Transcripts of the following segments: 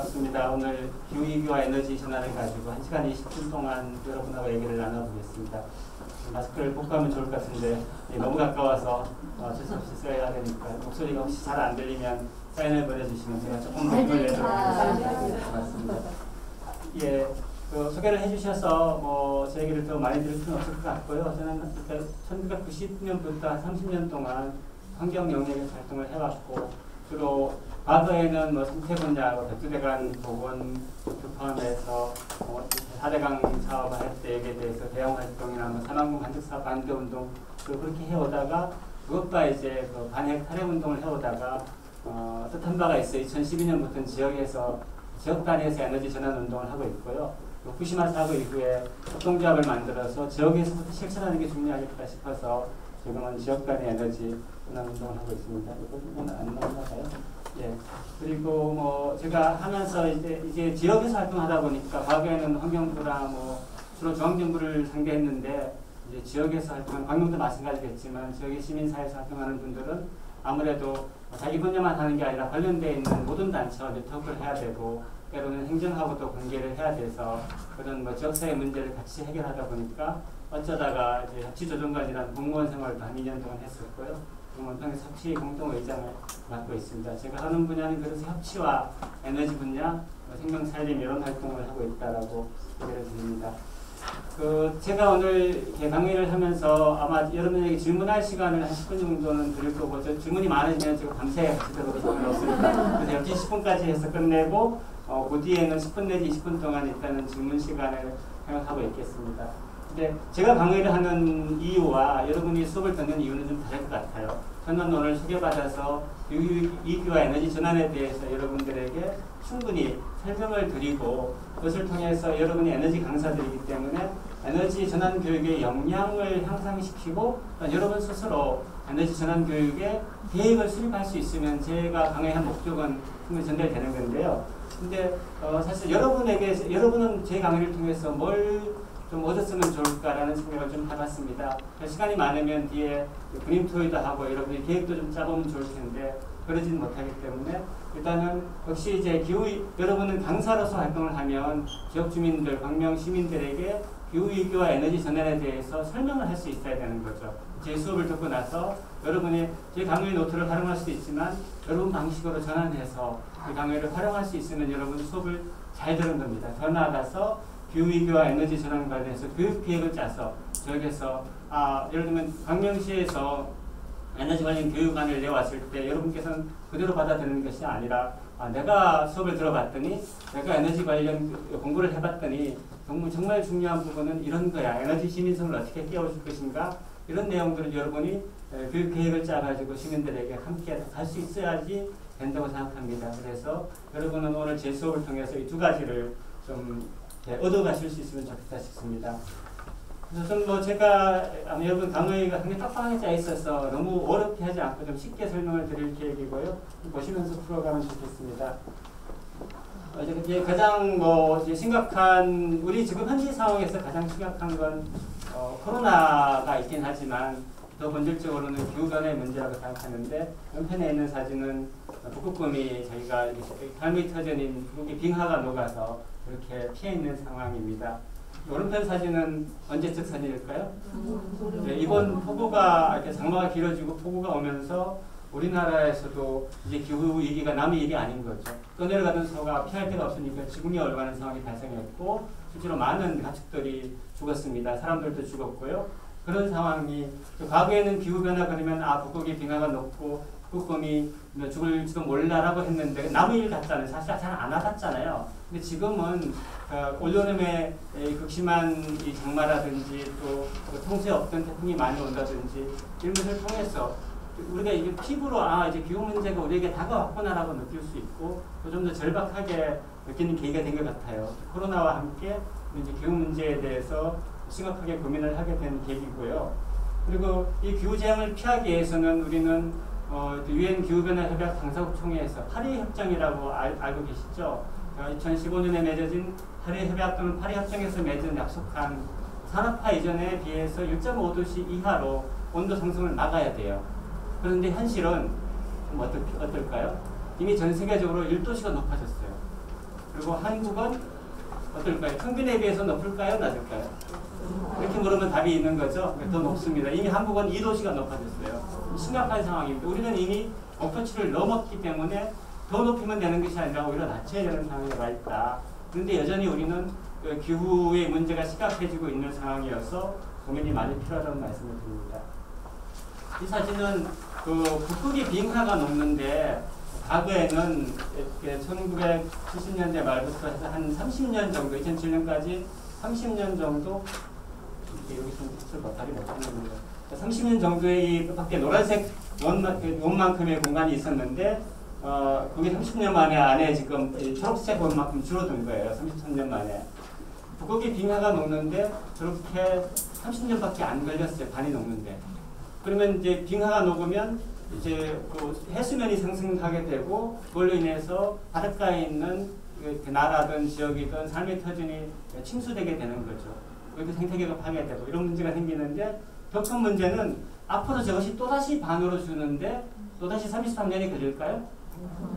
반갑습니다. 오늘 기후위기와 에너지 전환을 가지고 1시간 20분 동안 여러분하고 얘기를 나눠보겠습니다. 마스크를 벗고 하면 좋을 것 같은데 너무 가까워서 어쩔 수 없이 써야 되니까 목소리가 혹시 잘 안 들리면 사인을 보내주시면 제가 조금 더 힘을 내도록 하겠습니다. 고맙습니다. 예, 소개를 해주셔서 제 얘기를 더 많이 들을 수는 없을 것 같고요. 저는 1990년부터 30년 동안 환경 영역에서 활동을 해왔고 주로 과거에는 생태 분야, 백두대간 보건 포함해서 4대강 사업을 할 때에 대해서 대형 활동이나 산안군 간접사업 반대 운동 그렇게 해오다가 그것과 이제 반핵 탈핵 운동을 해오다가 뜻한 바가 있어요. 2012년부터는 지역에서 지역 단위에서 에너지 전환 운동을 하고 있고요. 후쿠시마 사고 이후에 협동조합을 만들어서 지역에서부터 실천하는 게 중요하겠다 싶어서 지금은 지역 단위 에너지 전환 운동을 하고 있습니다. 이건 안 나오나요? 예. 그리고 제가 하면서 이제 지역에서 활동하다 보니까 과거에는 환경부나 주로 중앙정부를 상대했는데 이제 지역에서 활동하는 광명도 마찬가지겠지만 지역의 시민사회에서 활동하는 분들은 아무래도 자기 분야만 하는 게 아니라 관련되어 있는 모든 단체와 네트워크를 해야 되고 때로는 행정하고도 관계를 해야 돼서 그런 지역사회 문제를 같이 해결하다 보니까 어쩌다가 이제 협치조정관이라는 공무원 생활도 한 2년 동안 했었고요. 원평에서 협치 공동의장을 맡고 있습니다. 제가 하는 분야는 그래서 협치와 에너지 분야, 생명 살림 이런 활동을 하고 있다라고 소개를 드립니다. 제가 오늘 강의를 하면서 아마 여러분에게 질문할 시간을 한 10분 정도는 드릴 거고 질문이 많으시면 제가 밤새 같이 들어도 상관없으니까 그래서 12시 10분까지 해서 끝내고 그 뒤에는 10분 내지 20분 동안 일단은 질문 시간을 생각하고 있겠습니다. 근데 제가 강의를 하는 이유와 여러분이 수업을 듣는 이유는 좀 다를 것 같아요. 저는 오늘 소개받아서 기후위기와 에너지 전환에 대해서 여러분들에게 충분히 설명을 드리고 그것을 통해서 여러분이 에너지 강사들이기 때문에 에너지 전환 교육의 역량을 향상시키고 여러분 스스로 에너지 전환 교육에 계획을 수립할 수 있으면 제가 강의한 목적은 충분히 전달되는 건데요. 근데 사실 여러분은 제 강의를 통해서 뭘 좀 얻었으면 좋을까라는 생각을 좀 해봤습니다. 시간이 많으면 뒤에 그림 토의도 하고 여러분이 계획도 좀 짜보면 좋을 텐데 그러지는 못하기 때문에 일단은 역시 이제 여러분은 강사로서 활동을 하면 지역 주민들, 광명 시민들에게 기후위기와 에너지 전환에 대해서 설명을 할 수 있어야 되는 거죠. 제 수업을 듣고 나서 여러분이 제 강의 노트를 활용할 수도 있지만 여러분 방식으로 전환해서 그 강의를 활용할 수 있으면 여러분 수업을 잘 들은 겁니다. 더 나아가서 기후위기와 에너지 전환 관련해서 교육계획을 짜서 지역에서 예를 들면 광명시에서 에너지 관련 교육안을 내왔을 때 여러분께서는 그대로 받아들이는 것이 아니라 내가 수업을 들어봤더니 내가 에너지 관련 공부를 해봤더니 정말 중요한 부분은 이런 거야. 에너지 시민성을 어떻게 깨워줄 것인가 이런 내용들을 여러분이 교육계획을 짜가지고 시민들에게 함께 갈 수 있어야지 된다고 생각합니다. 그래서 여러분은 오늘 제 수업을 통해서 이 두 가지를 좀 얻어가실 수 있으면 좋겠다 싶습니다. 그래서 좀 제가 여러분 강의가 굉장히 빡빡하게 짜 있어서 너무 어렵게 하지 않고 좀 쉽게 설명을 드릴 계획이고요. 보시면서 풀어가면 좋겠습니다. 이제 가장 심각한 우리 지금 현재 상황에서 가장 심각한 건 코로나가 있긴 하지만 더 본질적으로는 기후변화의 문제라고 생각하는데 왼편에 있는 사진은 북극곰이 자기가 발밑 터전인 북극의 빙하가 녹아서 이렇게 피해 있는 상황입니다. 오른편 사진은 언제적 사진일까요? 네, 이번 폭우가 이렇게 장마가 길어지고 폭우가 오면서 우리나라에서도 이제 기후 위기가 남의 일이 아닌 거죠. 떠내려가던 소가 피할 데가 없으니까 지붕이 얼어가는 상황이 발생했고 실제로 많은 가축들이 죽었습니다. 사람들도 죽었고요. 그런 상황이 과거에는 기후 변화 그러면 북극이 빙하가 녹고 북극곰이 죽을지도 몰라라고 했는데 남의 일 같잖아요. 사실 잘 안 와봤잖아요. 근데 지금은 올여름에 극심한 이 장마라든지 또 평소에 없던 태풍이 많이 온다든지 이런 것을 통해서 우리가 이게 피부로 이제 기후 문제가 우리에게 다가왔구나라고 느낄 수 있고 좀 더 절박하게 느끼는 계기가 된 것 같아요. 코로나와 함께 이제 기후 문제에 대해서 심각하게 고민을 하게 된 계기고요. 그리고 이 기후 재앙을 피하기 위해서는 우리는 유엔 기후변화 협약 당사국 총회에서 파리 협정이라고 알고 계시죠? 2015년에 맺어진 파리 협약 또는 파리 협정에서 맺은 약속한 산업화 이전에 비해서 1.5도씨 이하로 온도 상승을 막아야 돼요. 그런데 현실은 어떨까요? 이미 전 세계적으로 1도씨가 높아졌어요. 그리고 한국은 어떨까요? 평균에 비해서 높을까요? 낮을까요? 이렇게 물으면 답이 있는 거죠. 더 높습니다. 이미 한국은 2도씨가 높아졌어요. 심각한 상황입니다. 우리는 이미 목표치를 넘었기 때문에 더 높이면 되는 것이 아니라 오히려 낮춰야 되는 상황에 와 있다. 그런데 여전히 우리는 그 기후의 문제가 심각해지고 있는 상황이어서 고민이 많이 필요하다는 말씀을 드립니다. 이 사진은 그 북극이 빙하가 녹는데 과거에는 1970년대 말부터 해서 한 30년 정도, 2007년까지 30년 정도, 여기 좀 다리 못하는군요. 30년 정도의 이 밖에 노란색 원만큼의 공간이 있었는데, 그게 30년 만에 안에 지금 초록색 원만큼 줄어든 거예요. 33년 만에. 북극이 빙하가 녹는데 저렇게 30년밖에 안 걸렸어요. 반이 녹는데. 그러면 이제 빙하가 녹으면 이제 그 해수면이 상승하게 되고 그걸로 인해서 바닷가에 있는 나라든 지역이든 삶의 터전이 침수되게 되는 거죠. 그리고 생태계가 파괴되고 이런 문제가 생기는데 더 큰 문제는 앞으로 저것이 또다시 반으로 주는데 또다시 33년이 걸릴까요?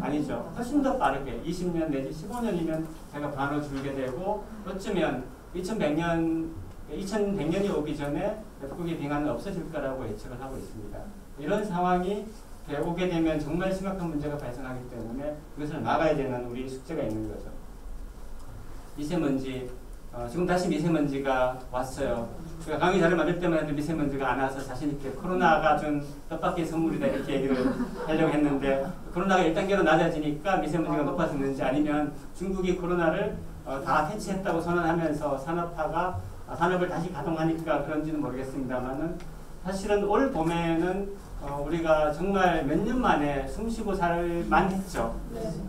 아니죠. 훨씬 더 빠르게 20년 내지 15년이면 제가 반으로 줄게 되고 어쩌면 2100년이 오기 전에 북극의 빙하는 없어질 거라고 예측을 하고 있습니다. 이런 상황이 오게 되면 정말 심각한 문제가 발생하기 때문에 그것을 막아야 되는 우리 숙제가 있는 거죠. 미세먼지, 지금 다시 미세먼지가 왔어요. 제가 강의 자료 만들 때만 해도 미세먼지가 안 와서 자신있게 코로나가 준 뜻밖의 선물이다 이렇게 얘기를 하려고 했는데 코로나가 1단계로 낮아지니까 미세먼지가 높아졌는지 아니면 중국이 코로나를 다 퇴치했다고 선언하면서 산업을 다시 가동하니까 그런지는 모르겠습니다만은 사실은 올 봄에는 우리가 정말 몇 년 만에 숨쉬고 살만 했죠.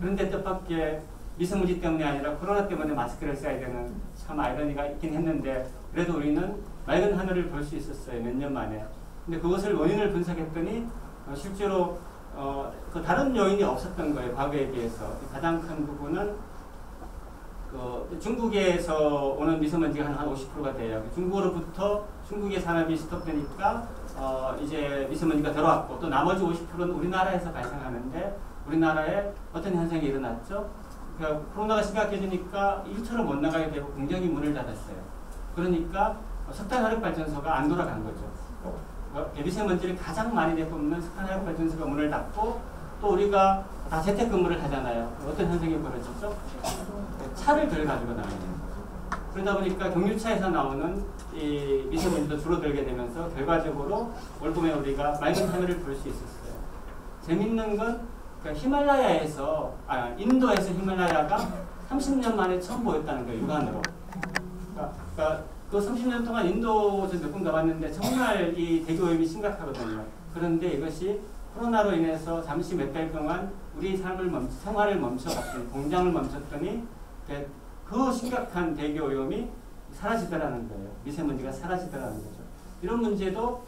그런데 뜻밖의 미세먼지 때문이 아니라 코로나 때문에 마스크를 써야 되는 참 아이러니가 있긴 했는데 그래도 우리는 맑은 하늘을 볼 수 있었어요. 몇 년 만에. 근데 그것을 원인을 분석했더니 실제로 그 다른 요인이 없었던 거예요. 과거에 비해서. 가장 큰 부분은 중국에서 오는 미세먼지가 한 50%가 돼요. 중국으로부터 중국의 산업이 스톱되니까 이제 미세먼지가 들어왔고 또 나머지 50%는 우리나라에서 발생하는데 우리나라에 어떤 현상이 일어났죠? 그러니까 코로나가 심각해지니까 일처럼 못 나가게 되고 공장이 문을 닫았어요. 그러니까 석탄화력발전소가 안 돌아간 거죠. 미세먼지를 가장 많이 내뿜는 석탄화력발전소가 문을 닫고 또 우리가 다 재택근무를 하잖아요. 어떤 현상이 벌어지죠? 차를 덜 가지고 나가야 되는 거죠. 그러다 보니까 경유차에서 나오는 이 미세먼지도 줄어들게 되면서 결과적으로 올 봄에 우리가 맑은 하늘을 볼 수 있었어요. 재밌는 건 히말라야에서 인도에서 히말라야가 30년 만에 처음 보였다는 거예요. 육안으로. 그러니까 그 30년 동안 인도 저 몇 번 가봤는데 정말 이 대기 오염이 심각하거든요. 그런데 이것이 코로나로 인해서 잠시 몇 달 동안 우리 생활을 멈춰갔더니 공장을 멈췄더니 그 심각한 대기 오염이 사라지더라는 거예요. 미세먼지가 사라지더라는 거죠. 이런 문제도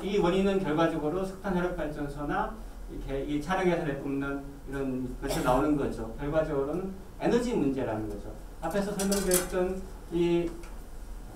이 원인은 결과적으로 석탄화력발전소나 이렇게 이 차량에서 내뿜는 이런 것이 나오는 거죠. 결과적으로는 에너지 문제라는 거죠. 앞에서 설명드렸던 이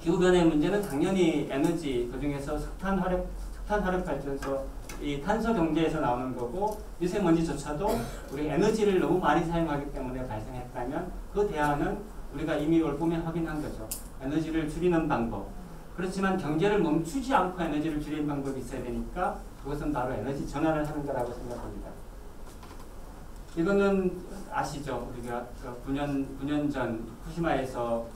기후변화의 문제는 당연히 에너지, 그 중에서 석탄화력발전소, 이 탄소 경제에서 나오는 거고 미세먼지조차도 우리 에너지를 너무 많이 사용하기 때문에 발생했다면 그 대안은 우리가 이미 올 봄에 확인한 거죠. 에너지를 줄이는 방법. 그렇지만 경제를 멈추지 않고 에너지를 줄이는 방법이 있어야 되니까 그것은 바로 에너지 전환을 하는 거라고 생각합니다. 이거는 아시죠? 우리가 9년 전 후쿠시마에서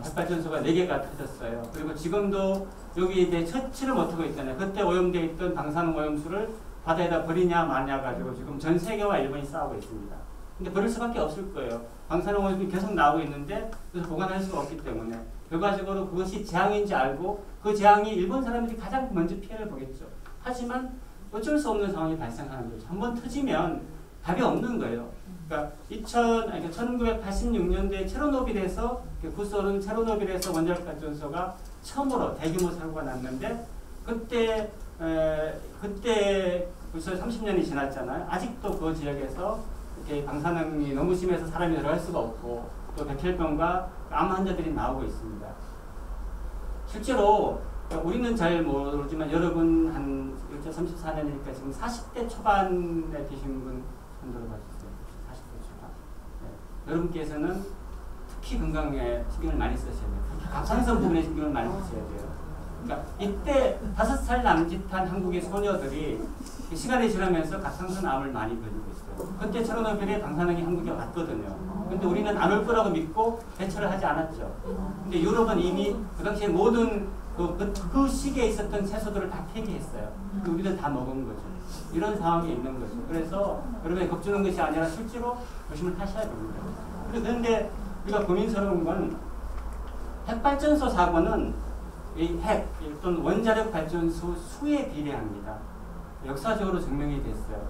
핵발전소가 4개가 터졌어요. 그리고 지금도 여기 이제 처치를 못하고 있잖아요. 그때 오염되어 있던 방사능 오염수를 바다에다 버리냐 마냐 가지고 지금 전 세계와 일본이 싸우고 있습니다. 근데 버릴 수밖에 없을 거예요. 방사능 오염이 계속 나오고 있는데 그래서 보관할 수가 없기 때문에 결과적으로 그것이 재앙인지 알고 그 재앙이 일본 사람들이 가장 먼저 피해를 보겠죠. 하지만 어쩔 수 없는 상황이 발생하는 거죠. 한번 터지면 답이 없는 거예요. 그러니까 1986년도에 체르노빌에서 구소련 체르노빌에서 원자력발전소가 처음으로 대규모 사고가 났는데 그때 벌써 30년이 지났잖아요. 아직도 그 지역에서 이렇게 방사능이 너무 심해서 사람이 들어갈 수가 없고 또 백혈병과 암 환자들이 나오고 있습니다. 실제로 우리는 잘 모르지만 여러분 한 34년이니까 지금 40대 초반에 계신 분 손 들어봐주세요. 40대 초반. 네. 여러분께서는 특히 건강에 신경을 많이 쓰셔야 돼요. 갑상선 부분에 신경을 많이 쓰셔야 돼요. 그러니까 이때 5살 남짓한 한국의 소녀들이 시간이 지나면서 갑상선 암을 많이 걸리고 있어요. 그때 체르노빌에 방사능이 한국에 왔거든요. 근데 우리는 안 올 거라고 믿고 대처를 하지 않았죠. 근데 유럽은 이미 그 당시에 모든 그 시기에 있었던 채소들을 다 폐기했어요. 우리는 다 먹은 거죠. 이런 상황이 있는 거죠. 그래서 여러분이 겁주는 것이 아니라 실제로 조심을 하셔야 됩니다. 그런데 우리가 고민스러운 건 핵발전소 사고는 이 핵 또는 원자력 발전소 수에 비례합니다. 역사적으로 증명이 됐어요.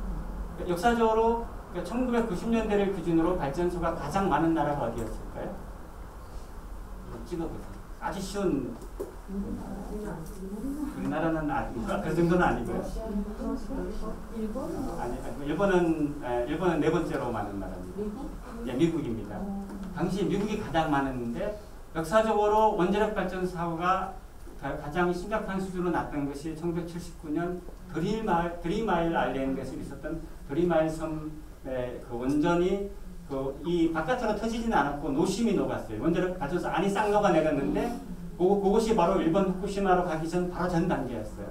역사적으로 1990년대를 기준으로 발전소가 가장 많은 나라가 어디였을까요? 찍어보세요. 아주 쉬운. 우리나라는 그 정도는 아니고요. 일본은 네 번째로 많은 나라입니다. 예, 미국입니다. 당시 미국이 가장 많았는데 역사적으로 원자력 발전소 사고가 가장 심각한 수준으로 났던 것이 1979년 드리마일 아일랜드에서 있었던 드리마일 섬의 그 원전이 이 바깥으로 터지지는 않았고 노심이 녹았어요. 원자력 발전소 안이 싹 녹아내렸는데 그것이 바로 일본 후쿠시마로 가기 전 바로 전 단계였어요.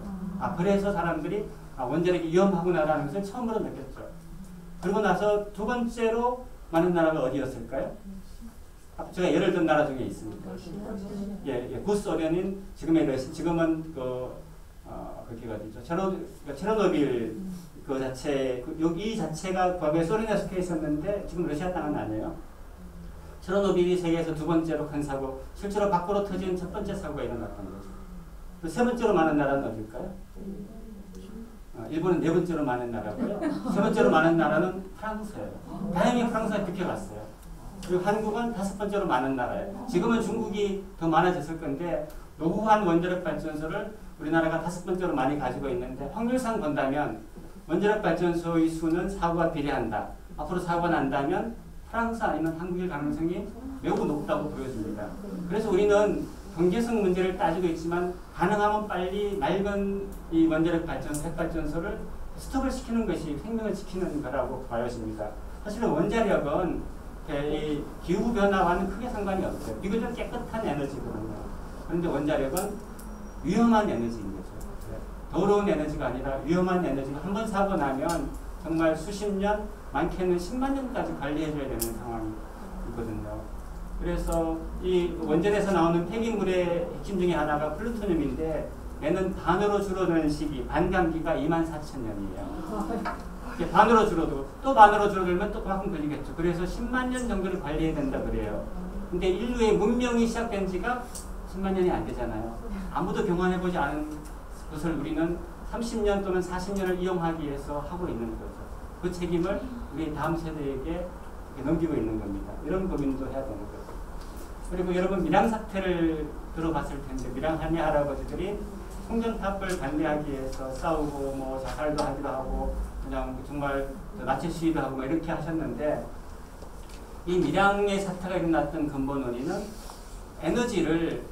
그래서 사람들이 원자력이 위험하구나라는 것을 처음으로 느꼈죠. 그러고 나서 두 번째로 많은 나라가 어디였을까요? 제가 예를 든 나라 중에 있습니다. 구소련인 지금은 그게 어디죠? 체르노빌 그 자체 이 자체가 과거에 소련에 속해 있었는데 지금 러시아 땅은 아니에요. 체르노빌이 세계에서 두 번째로 큰 사고, 실제로 밖으로 터진 첫 번째 사고가 일어났던 거죠. 세 번째로 많은 나라는 어딜까요? 일본은 네 번째로 많은 나라고요. 세 번째로 많은 나라는 프랑스예요. 다행히 프랑스가 비켜갔어요. 그리고 한국은 5번째로 많은 나라예요. 지금은 중국이 더 많아졌을 건데 노후한 원자력 발전소를 우리나라가 5번째로 많이 가지고 있는데 확률상 본다면 원자력 발전소의 수는 사고가 비례한다. 앞으로 사고가 난다면 프랑스 아니면 한국일 가능성이 매우 높다고 보여집니다. 그래서 우리는 경제성 문제를 따지고 있지만 가능하면 빨리 낡은 이 원자력 발전소, 핵발전소를 스톱을 시키는 것이 생명을 지키는 거라고 보여집니다. 사실은 원자력은 이 기후변화와는 크게 상관이 없어요. 이것은 깨끗한 에너지거든요. 그런데 원자력은 위험한 에너지인 거죠. 더러운 에너지가 아니라 위험한 에너지가 한 번 사고 나면 정말 수십 년, 많게는 10만 년까지 관리해줘야 되는 상황이거든요. 그래서 이 원전에서 나오는 폐기물의 핵심 중에 하나가 플루토늄인데 얘는 반으로 줄어드는 시기, 반감기가 24,000년이에요. 반으로 줄어들고 또 반으로 줄어들면 또 그만큼 걸리겠죠. 그래서 10만 년 정도를 관리해야 된다 그래요. 근데 인류의 문명이 시작된 지가 10만 년이 안 되잖아요. 아무도 경험해보지 않은 것을 우리는 30년 또는 40년을 이용하기 위해서 하고 있는 거죠. 그 책임을 우리 다음 세대에게 넘기고 있는 겁니다. 이런 고민도 해야 되는 거죠. 그리고 여러분 밀양 사태를 들어봤을 텐데 밀양 한의 할아버지들이 송전탑을 반대하기 위해서 싸우고 뭐 자살도 하기도 하고 그냥 정말 나치 시위도 하고 뭐 이렇게 하셨는데 이 밀양의 사태가 일어났던 근본 원인은 에너지를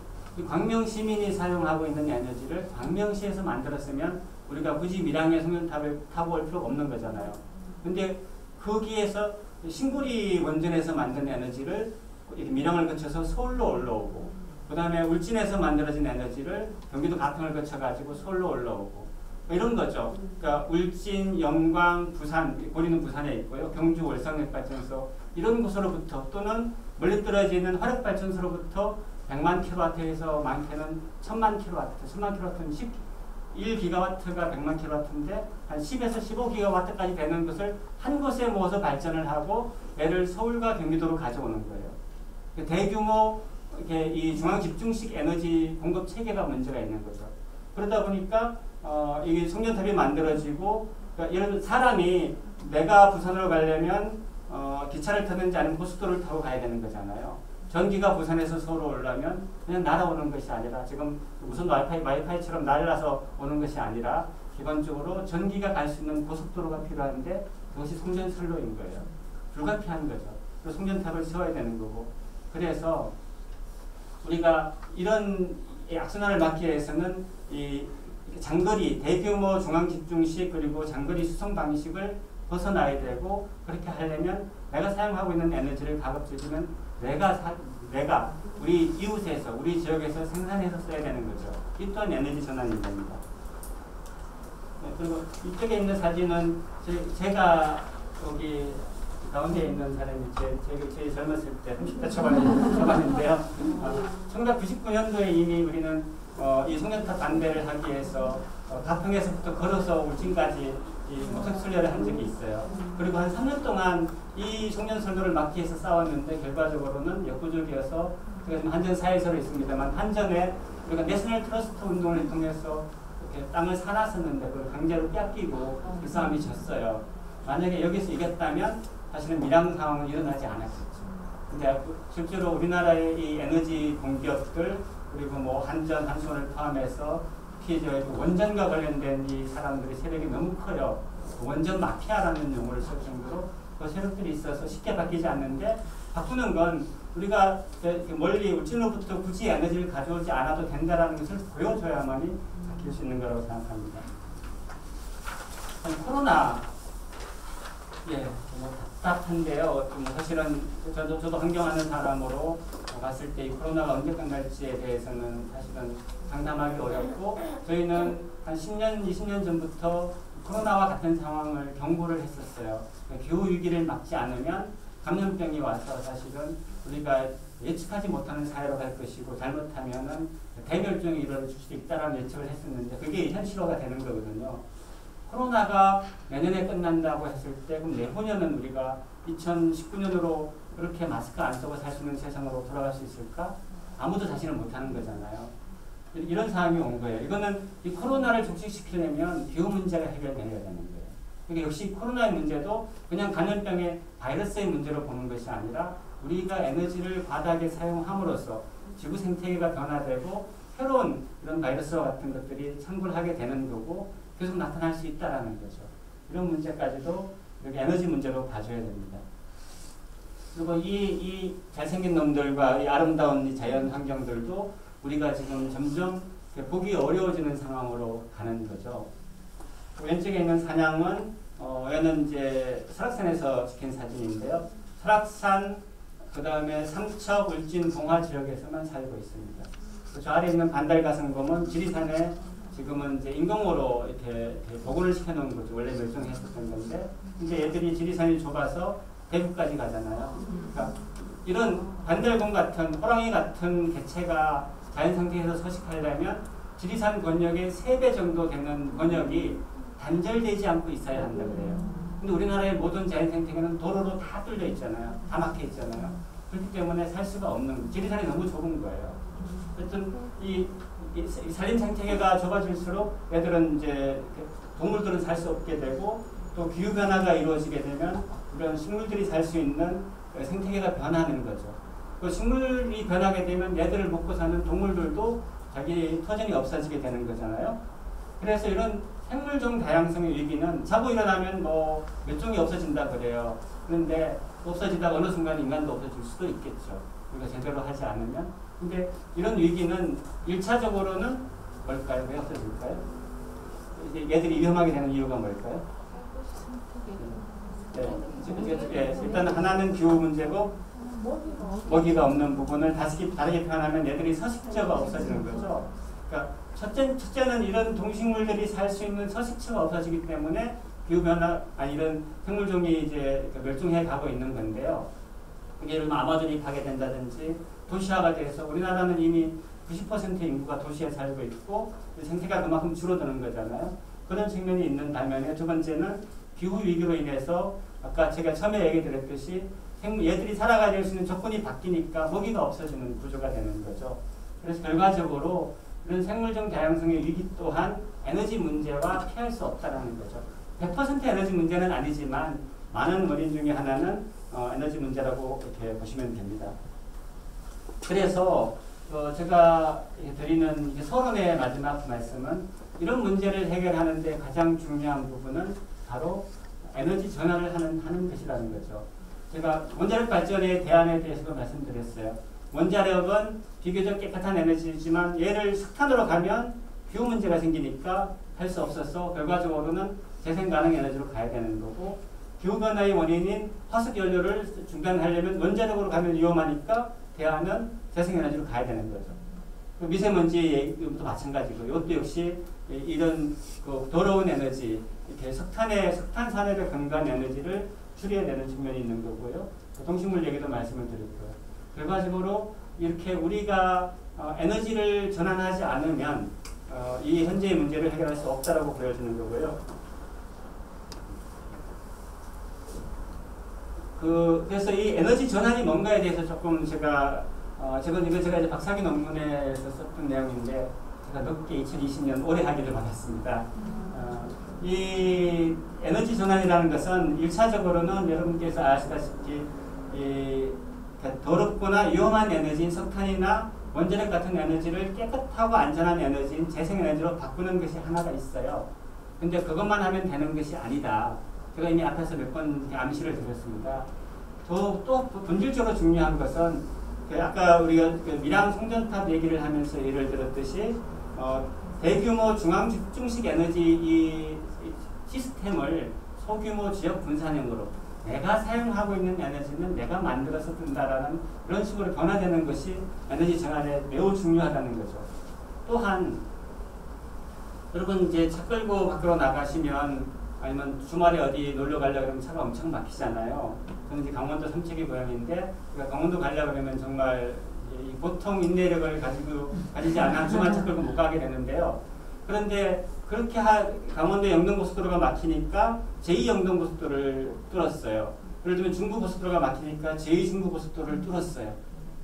광명 시민이 사용하고 있는 에너지를 광명시에서 만들었으면 우리가 굳이 밀양의 송전탑을 타고 올 필요가 없는 거잖아요. 근데 거기에서 신구리 원전에서 만든 에너지를 밀양을 거쳐서 서울로 올라오고 그 다음에 울진에서 만들어진 에너지를 경기도 가평을 거쳐가지고 서울로 올라오고 이런 거죠. 그러니까 울진, 영광, 부산, 고리는 부산에 있고요. 경주, 월성핵발전소 이런 곳으로부터 또는 멀리 떨어지는 화력발전소로부터 100만 킬로와트에서 많게는 1000만 킬로와트, 1000만 킬로와트는 1기가와트가 100만 킬로와트인데 한 10에서 15기가와트까지 되는 것을 한 곳에 모아서 발전을 하고 얘를 서울과 경기도로 가져오는 거예요. 대규모 이 중앙집중식 에너지 공급 체계가 문제가 있는 거죠. 그러다 보니까 이게 송전탑이 만들어지고 그러니까 이런 사람이 내가 부산으로 가려면 기차를 타든지 아니면 고속도로를 타고 가야 되는 거잖아요. 전기가 부산에서 서울로 오려면 그냥 날아오는 것이 아니라 지금 무슨 와이파이처럼 날라서 오는 것이 아니라 기본적으로 전기가 갈 수 있는 고속도로가 필요한데 그것이 송전선로인 거예요. 불가피한 거죠. 그래서 송전탑을 세워야 되는 거고 그래서 우리가 이런 악순환을 막기 위해서는 이 장거리 대규모 중앙집중식 그리고 장거리 수송 방식을 벗어나야 되고 그렇게 하려면 내가 사용하고 있는 에너지를 가급적이면 내가 내가 우리 이웃에서 우리 지역에서 생산해서 써야 되는 거죠. 이 또한 에너지 전환이 됩니다. 네, 그리고 이쪽에 있는 사진은 제가 여기 가운데 있는 사람이 제일 젊었을 때 30대 초반인데요. 1999년도에 이미 우리는 이 송년탑 반대를 하기 위해서 가평에서부터 걸어서 울진까지 이 모색순례를 한 적이 있어요. 그리고 한 3년 동안 이 송년선로를 막기 위해서 싸웠는데 결과적으로는 역부족이어서 지금 한전 사회서로 있습니다만 한전에 우리가 내셔널 트러스트 운동을 통해서 이렇게 땅을 사놨었는데 그걸 강제로 뺏기고 그 싸움이 졌어요. 만약에 여기서 이겼다면 사실은 밀양 상황은 일어나지 않았겠죠. 근데 실제로 우리나라의 이 에너지 공기업들 그리고 뭐 한전, 한수원을 포함해서 특히 원전과 관련된 이 사람들의 세력이 너무 커요. 원전 마피아라는 용어를 쓸 정도로 그 세력들이 있어서 쉽게 바뀌지 않는데 바꾸는 건 우리가 멀리 울진로부터 굳이 에너지를 가져오지 않아도 된다는 것을 보여줘야만이 바뀔 수 있는 거라고 생각합니다. 코로나 뭐 답답한데요. 사실은 저도 환경하는 사람으로 봤을 때 이 코로나가 언제 끝날지에 대해서는 사실은 장담하기 어렵고 저희는 한 10년, 20년 전부터 코로나와 같은 상황을 경고를 했었어요. 기후위기를 막지 않으면 감염병이 와서 사실은 우리가 예측하지 못하는 사회로 갈 것이고 잘못하면은 대멸종이 이루어질 수도 있다라는 예측을 했었는데 그게 현실화가 되는 거거든요. 코로나가 내년에 끝난다고 했을 때 그럼 내후년은 우리가 2019년으로 그렇게 마스크 안 쓰고 살 수 있는 세상으로 돌아갈 수 있을까? 아무도 자신을 못하는 거잖아요. 이런 상황이 온 거예요. 이거는 이 코로나를 종식시키려면 기후 문제가 해결되어야 되는 거예요. 그러니까 역시 코로나의 문제도 그냥 감염병의 바이러스의 문제로 보는 것이 아니라 우리가 에너지를 과다하게 사용함으로써 지구 생태계가 변화되고 새로운 이런 바이러스와 같은 것들이 창굴하게 되는 거고 계속 나타날 수 있다는 거죠. 이런 문제까지도 여기 에너지 문제로 봐줘야 됩니다. 그리고 이 잘생긴 놈들과 이 아름다운 이 자연 환경들도 우리가 지금 점점 보기 어려워지는 상황으로 가는 거죠. 왼쪽에 있는 산양은 얘는 이제 설악산에서 찍힌 사진인데요. 설악산, 그 다음에 삼척, 울진, 봉화 지역에서만 살고 있습니다. 저 아래 있는 반달가슴곰은 지리산에 지금은 이제 인공호로 이렇게 복원을 시켜놓은 거죠. 원래 멸종했었던 건데, 이제 얘들이 지리산이 좁아서 대구까지 가잖아요. 그러니까 이런 반달곰 같은 호랑이 같은 개체가 자연 상태에서 서식하려면 지리산 권역의 3배 정도 되는 권역이 단절되지 않고 있어야 한다 그래요. 근데 우리나라의 모든 자연 생태계는 도로로 다 뚫려 있잖아요. 다 막혀 있잖아요. 그렇기 때문에 살 수가 없는, 지리산이 너무 좁은 거예요. 어쨌든 이 산림 생태계가 좁아질수록 애들은 이제 동물들은 살 수 없게 되고 또 기후 변화가 이루어지게 되면 이런 식물들이 살 수 있는 생태계가 변하는 거죠. 그 식물이 변하게 되면 얘들을 먹고 사는 동물들도 자기 터전이 없어지게 되는 거잖아요. 그래서 이런 생물종 다양성의 위기는 자고 일어나면 뭐 몇 종이 없어진다 그래요. 그런데 없어지다가 어느 순간 인간도 없어질 수도 있겠죠. 우리가 제대로 하지 않으면. 근데 이런 위기는 1차적으로는 뭘까요? 왜 없어질까요? 얘들이 위험하게 되는 이유가 뭘까요? 네, 일단 하나는 기후 문제고 먹이가 없는 부분을 다르게 표현하면 얘들이 서식처가 없어지는 거죠. 그러니까 첫째는 이런 동식물들이 살 수 있는 서식처가 없어지기 때문에 기후변화, 이런 생물종이 이제 멸종해 가고 있는 건데요. 예를 들면 아마존이 파괴된다든지 도시화가 돼서 우리나라는 이미 90%의 인구가 도시에 살고 있고 생태가 그만큼 줄어드는 거잖아요. 그런 측면이 있는 반면에 두 번째는 기후위기로 인해서 아까 제가 처음에 얘기 드렸듯이 얘들이 살아가야 될 수 있는 조건이 바뀌니까 먹이가 없어지는 구조가 되는 거죠. 그래서 결과적으로 이런 생물종 다양성의 위기 또한 에너지 문제와 피할 수 없다는 거죠. 100% 에너지 문제는 아니지만 많은 원인 중에 하나는 에너지 문제라고 이렇게 보시면 됩니다. 그래서 제가 드리는 서론의 마지막 말씀은 이런 문제를 해결하는 데 가장 중요한 부분은 바로 에너지 전환을 하는 것이라는 거죠. 제가 원자력 발전의 대안에 대해서도 말씀드렸어요. 원자력은 비교적 깨끗한 에너지지만 얘를 석탄으로 가면 기후 문제가 생기니까 할 수 없어서 결과적으로는 재생 가능 에너지로 가야 되는 거고 기후 변화의 원인인 화석 연료를 중단하려면 원자력으로 가면 위험하니까 대하는 재생에너지로 가야 되는 거죠. 미세먼지도 마찬가지고 이것도 역시 이런 그 더러운 에너지, 이렇게 석탄산업에 근거한 에너지를 줄여야 되는 측면이 있는 거고요. 동식물 얘기도 말씀을 드렸고요. 결과적으로 이렇게 우리가 에너지를 전환하지 않으면 이 현재의 문제를 해결할 수 없다라고 보여주는 거고요. 그래서 이 에너지 전환이 뭔가에 대해서 조금 제가 이제 박사학위 논문에서 썼던 내용인데 제가 늦게 2020년 올해 학위를 받았습니다. 이 에너지 전환이라는 것은 1차적으로는 여러분께서 아시다시피 더럽거나 위험한 에너지인 석탄이나 원자력 같은 에너지를 깨끗하고 안전한 에너지인 재생에너지로 바꾸는 것이 하나가 있어요. 근데 그것만 하면 되는 것이 아니다. 제가 이미 앞에서 몇 번 암시를 드렸습니다. 또 본질적으로 중요한 것은 아까 우리가 밀양 송전탑 얘기를 하면서 예를 들었듯이 대규모 중앙 집중식 에너지 이 시스템을 소규모 지역 분산형으로 내가 사용하고 있는 에너지는 내가 만들어서 뜬다라는 그런 식으로 변화되는 것이 에너지 전환에 매우 중요하다는 거죠. 또한 여러분 이제 차 끌고 밖으로 나가시면 아니면 주말에 어디 놀러 가려고 하면 차가 엄청 막히잖아요. 저는 이제 강원도 삼척이 고향인데 강원도 가려고 하면 정말 보통 인내력을 가지지 않아 주말 차 끌고 못 가게 되는데요. 그런데 그렇게 강원도 영동고속도로가 막히니까 제2영동고속도로를 뚫었어요. 예를 들면 중부고속도로가 막히니까 제2중부고속도로를 뚫었어요.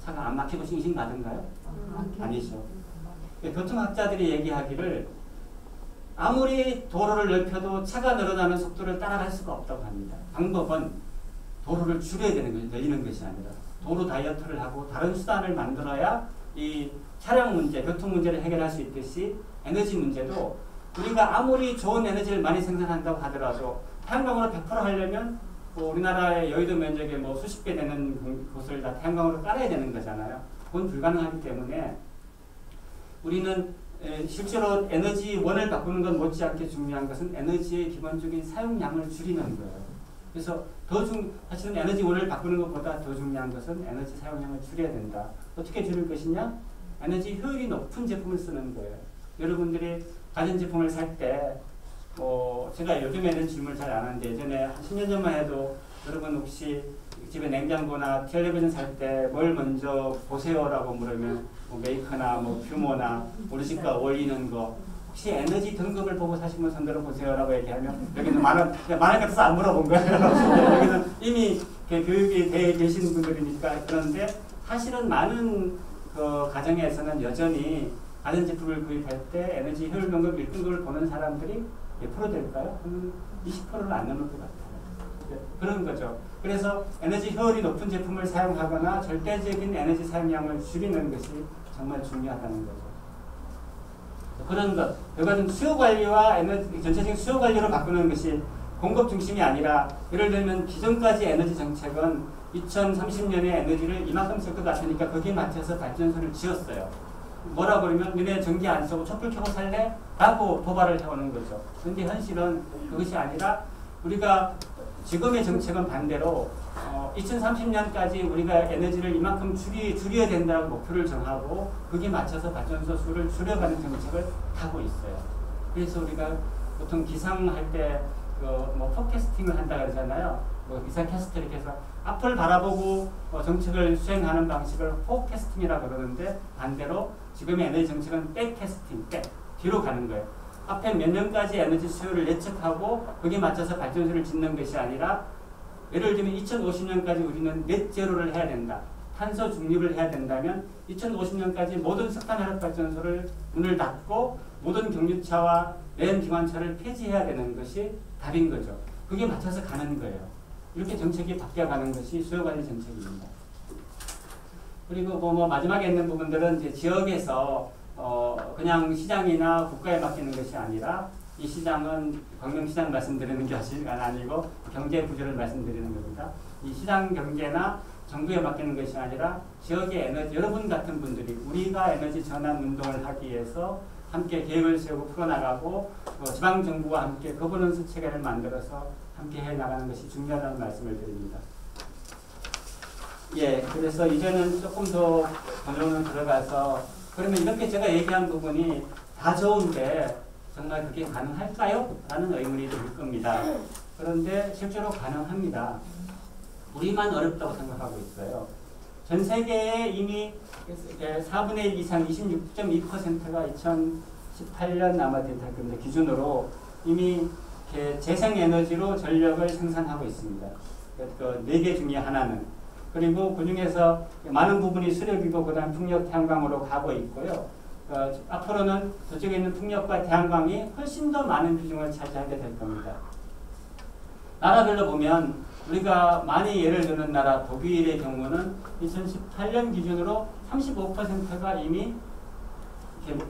차가 안 막히고 싱싱 가던가요? 아니죠. 교통학자들이 얘기하기를 아무리 도로를 넓혀도 차가 늘어나는 속도를 따라갈 수가 없다고 합니다. 방법은 도로를 줄여야 되는 거죠. 늘리는 것이 아니라 도로 다이어트를 하고 다른 수단을 만들어야 이 차량 문제, 교통 문제를 해결할 수 있듯이 에너지 문제도 우리가 아무리 좋은 에너지를 많이 생산한다고 하더라도 태양광으로 100% 하려면 우리나라의 여의도 면적의 수십 배 되는 곳을 다 태양광으로 깔아야 되는 거잖아요. 그건 불가능하기 때문에 우리는 실제로 에너지원을 바꾸는 것 못지않게 중요한 것은 에너지의 기본적인 사용량을 줄이는 거예요. 그래서 사실은 에너지원을 바꾸는 것보다 더 중요한 것은 에너지 사용량을 줄여야 된다. 어떻게 줄일 것이냐? 에너지 효율이 높은 제품을 쓰는 거예요. 여러분들이 가전제품을 살 때 제가 요즘에는 질문을 잘 안 하는데 예전에 한 10년 전만 해도 여러분 혹시 집에 냉장고나 텔레비전 살 때 뭘 먼저 보세요라고 물으면 메이커나 퓨머나 우리 집과 어울리는 거 혹시 에너지 등급을 보고 사시면 손들어 보세요라고 얘기하면 여기는 만원 같아서 안 물어본 거예요. 여기는 이미 교육이 돼 계신 분들이니까. 그런데 사실은 많은 가정에서는 여전히 가전제품을 구입할 때 에너지 효율 등급 1등급을 보는 사람들이 몇 프로 될까요? 20%를 안 넘을 것 같아요. 그런 거죠. 그래서 에너지 효율이 높은 제품을 사용하거나 절대적인 에너지 사용량을 줄이는 것이 정말 중요하다는 거죠. 그런 것, 결과적으로 수요 관리와 전체적인 수요 관리로 바꾸는 것이 공급 중심이 아니라 예를 들면 기존까지 에너지 정책은 2030년에 에너지를 이만큼 쓸 것 같으니까 거기에 맞춰서 발전소를 지었어요. 뭐라 그러면 너네 전기 안 쓰고 촛불 켜고 살래? 라고 도발을 해오는 거죠. 그런데 현실은 그것이 아니라 우리가 지금의 정책은 반대로 2030년까지 우리가 에너지를 이만큼 줄여야 된다고 목표를 정하고 거기에 맞춰서 발전소 수를 줄여가는 정책을 하고 있어요. 그래서 우리가 보통 기상할 때 포캐스팅을 한다 그러잖아요. 기상캐스트 이렇게 해서 앞을 바라보고 정책을 수행하는 방식을 포캐스팅이라고 그러는데 반대로 지금의 에너지 정책은 백캐스팅, 뒤로 가는 거예요. 앞에 몇 년까지 에너지 수요를 예측하고 거기에 맞춰서 발전소를 짓는 것이 아니라 예를 들면 2050년까지 우리는 넷제로를 해야 된다. 탄소 중립을 해야 된다면 2050년까지 모든 석탄화력 발전소를 문을 닫고 모든 경유차와 내연기관차를 폐지해야 되는 것이 답인 거죠. 그게 맞춰서 가는 거예요. 이렇게 정책이 바뀌어가는 것이 수요관리 정책입니다. 그리고 마지막에 있는 부분들은 이제 지역에서 그냥 시장이나 국가에 맡기는 것이 아니라 이 시장은 광명시장 말씀드리는 것이 아니고 경제 구조를 말씀드리는 겁니다. 이 시장 경제나 정부에 맡기는 것이 아니라 지역의 에너지, 여러분 같은 분들이 우리가 에너지 전환 운동을 하기 위해서 함께 계획을 세우고 풀어나가고 지방정부와 함께 거버넌스 체계를 만들어서 함께 해나가는 것이 중요하다는 말씀을 드립니다. 예, 그래서 이제는 조금 더 본론으로 들어가서 그러면 이렇게 제가 얘기한 부분이 다 좋은데 정말 그게 가능할까요? 라는 의문이 들 겁니다. 그런데 실제로 가능합니다. 우리만 어렵다고 생각하고 있어요. 전 세계에 이미 4분의 1 이상 26.2%가 2018년 아마 될 겁니다. 기준으로 이미 재생에너지로 전력을 생산하고 있습니다. 그 4개 중에 하나는. 그리고 그 중에서 많은 부분이 수력이고 그 다음 풍력, 태양광으로 가고 있고요. 앞으로는 저쪽에 있는 풍력과 태양광이 훨씬 더 많은 비중을 차지하게 될 겁니다. 나라별로 보면 우리가 많이 예를 드는 나라 독일의 경우는 2018년 기준으로 35%가 이미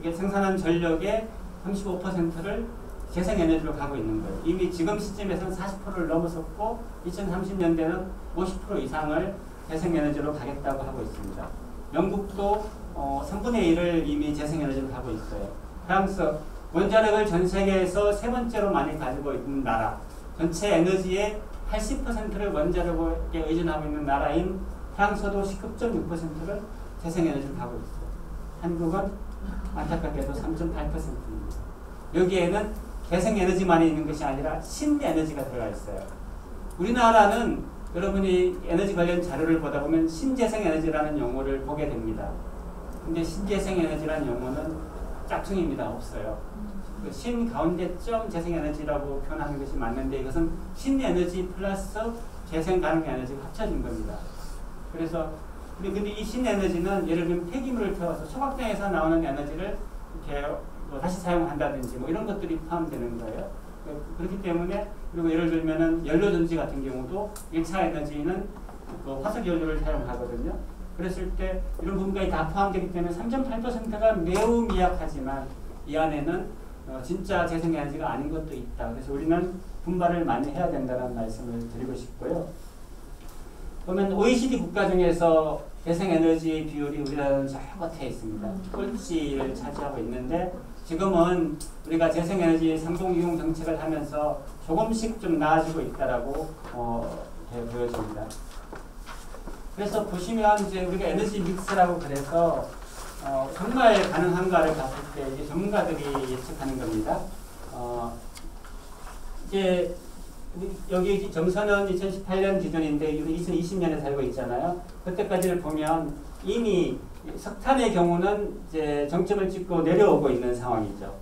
생산한 전력의 35%를 재생에너지로 가고 있는 거예요. 이미 지금 시점에서는 40%를 넘어섰고 2030년대는 50% 이상을 재생에너지로 가겠다고 하고 있습니다. 영국도 3분의 1을 이미 재생에너지로 가고 있어요. 프랑스, 원자력을 전 세계에서 세 번째로 많이 가지고 있는 나라, 전체 에너지의 80%를 원자력에 의존하고 있는 나라인 프랑스도 19.6%를 재생에너지로 가고 있어요. 한국은 안타깝게도 3.8%입니다. 여기에는 재생에너지만 있는 것이 아니라 신에너지가 들어가 있어요. 우리나라는 여러분이 에너지 관련 자료를 보다 보면 신재생에너지라는 용어를 보게 됩니다. 근데 신재생에너지라는 용어는 짝퉁입니다. 없어요. 그 신 가운데 점 재생에너지라고 표현하는 것이 맞는데 이것은 신에너지 플러스 재생 가능 에너지가 합쳐진 겁니다. 그래서 근데 이 신에너지는 예를 들면 폐기물을 태워서 소각장에서 나오는 에너지를 이렇게 다시 사용한다든지 뭐 이런 것들이 포함되는 거예요. 그렇기 때문에 그리고 예를 들면은 연료전지 같은 경우도 1차 에너지는 그 화석연료를 사용하거든요. 그랬을 때 이런 부분까지 다 포함되기 때문에 3.8%가 매우 미약하지만 이 안에는 진짜 재생에너지가 아닌 것도 있다. 그래서 우리는 분발을 많이 해야 된다는 말씀을 드리고 싶고요. 보면 OECD 국가 중에서 재생에너지 비율이 우리나라는 저 끝에 있습니다. 꼴찌를 차지하고 있는데 지금은 우리가 재생에너지 상공이용 정책을 하면서 조금씩 좀 나아지고 있다라고 보여집니다. 그래서 보시면 이제 우리가 에너지 믹스라고 그래서 정말 가능한가를 봤을 때 이제 전문가들이 예측하는 겁니다. 이제 여기 점선은 2018년 기준인데 2020년에 살고 있잖아요. 그때까지를 보면 이미 석탄의 경우는 이제 정점을 찍고 내려오고 있는 상황이죠.